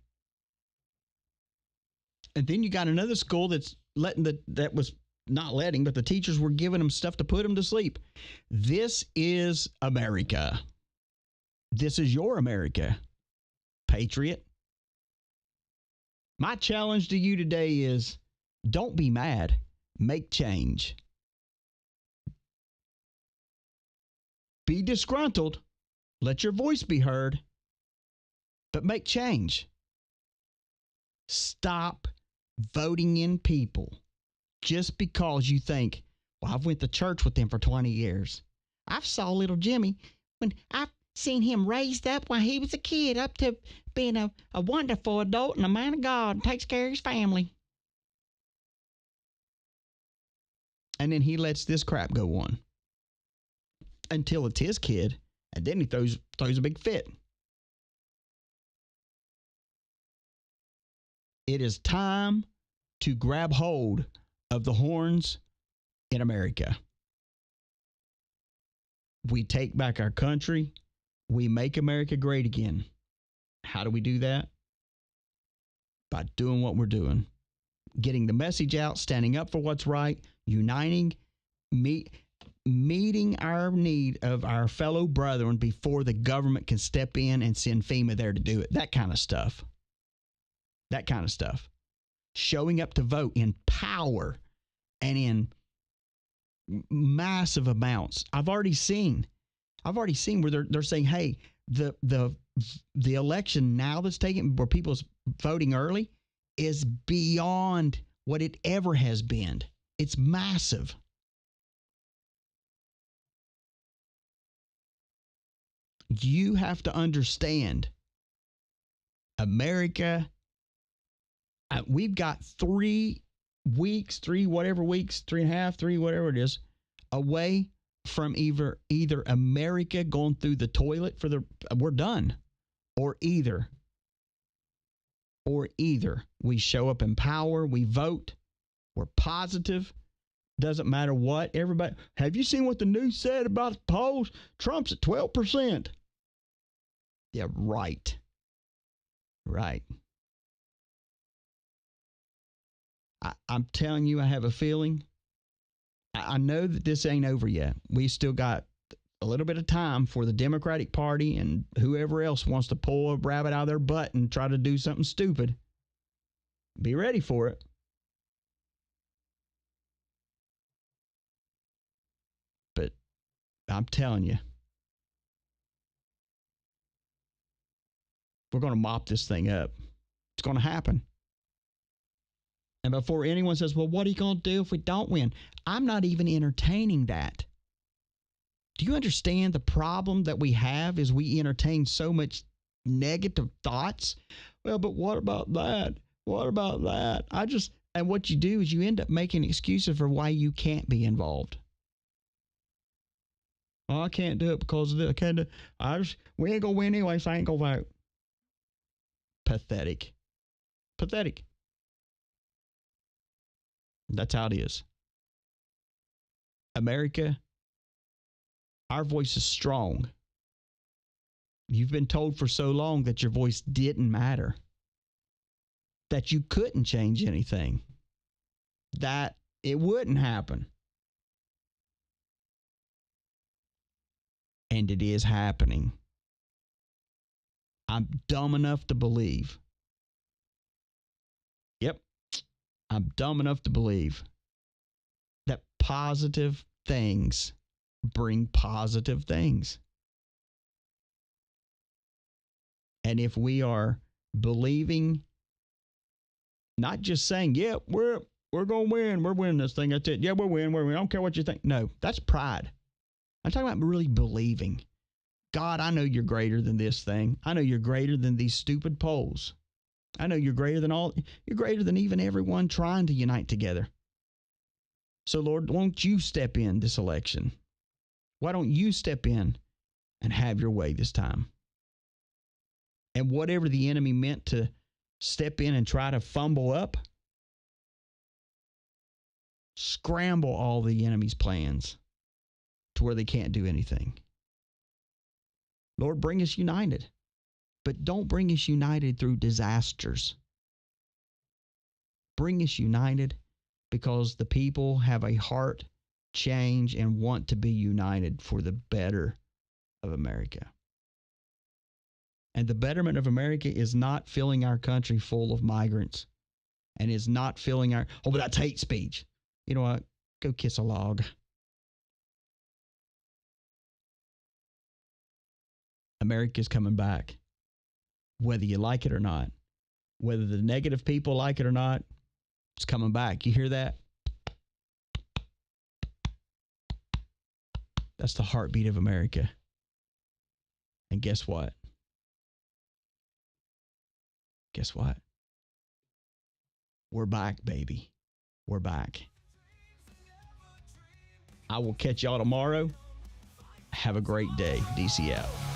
And then you got another school that's but the teachers were giving them stuff to put them to sleep. This is America. This is your America, patriot. My challenge to you today is don't be mad. Make change. Be disgruntled, Let your voice be heard, but make change. Stop voting in people just because you think, well, I've went to church with them for 20 years. I've saw little Jimmy when I've seen him raised up when he was a kid up to being a wonderful adult and a man of God and takes care of his family. And then he lets this crap go on until it's his kid, and then he throws a big fit. It is time to grab hold of the horns in America. We take back our country. We make America great again. How do we do that? By doing what we're doing. Getting the message out, standing up for what's right, uniting, meeting our need of our fellow brethren before the government can step in and send FEMA there to do it. That kind of stuff. That kind of stuff. Showing up to vote in power and in massive amounts. I've already seen where they're saying, hey, the election now that's taking where people's voting early is beyond what it ever has been. It's massive. You have to understand, America, we've got 3 weeks, 3.5, 3, whatever it is, away from either America going through the toilet we're done, or either we show up in power, we vote, we're positive, doesn't matter what everybody. Have you seen what the news said about the polls? Trump's at 12%. Yeah, right. I'm telling you, I have a feeling. I know that this ain't over yet. We still got a little bit of time for the Democratic Party and whoever else wants to pull a rabbit out of their butt and try to do something stupid. Be ready for it. But I'm telling you, we're going to mop this thing up. It's going to happen. And before anyone says, well, what are you going to do if we don't win? I'm not even entertaining that. Do you understand the problem that we have is we entertain so much negative thoughts? Well, but what about that? What about that? And what you do is you end up making excuses for why you can't be involved. Oh, I can't do it because of this. I can't do it. We ain't going to win anyway, so I ain't going to vote. Pathetic. That's how it is. America, our voice is strong. You've been told for so long that your voice didn't matter, that you couldn't change anything, that it wouldn't happen. And it is happening. I'm dumb enough to believe. Yep. I'm dumb enough to believe that positive things bring positive things. And if we are believing, not just saying, yeah, we're going to win. We're winning this thing. That's it. Yeah, we're winning. I don't care what you think. No, that's pride. I'm talking about really believing. God, I know you're greater than this thing. I know you're greater than these stupid polls. I know you're greater than even everyone trying to unite together. So, Lord, won't you step in this election? Why don't you step in and have your way this time? And whatever the enemy meant to step in and try to fumble up, scramble all the enemy's plans to where they can't do anything. Lord, bring us united. But don't bring us united through disasters. Bring us united because the people have a heart change and want to be united for the better of America. And the betterment of America is not filling our country full of migrants and is not filling but that's hate speech. You know what? Go kiss a log. America's coming back. Whether you like it or not, whether the negative people like it or not, it's coming back. You hear that? That's the heartbeat of America. And guess what? Guess what? We're back, baby. We're back. I will catch y'all tomorrow. Have a great day. DC out.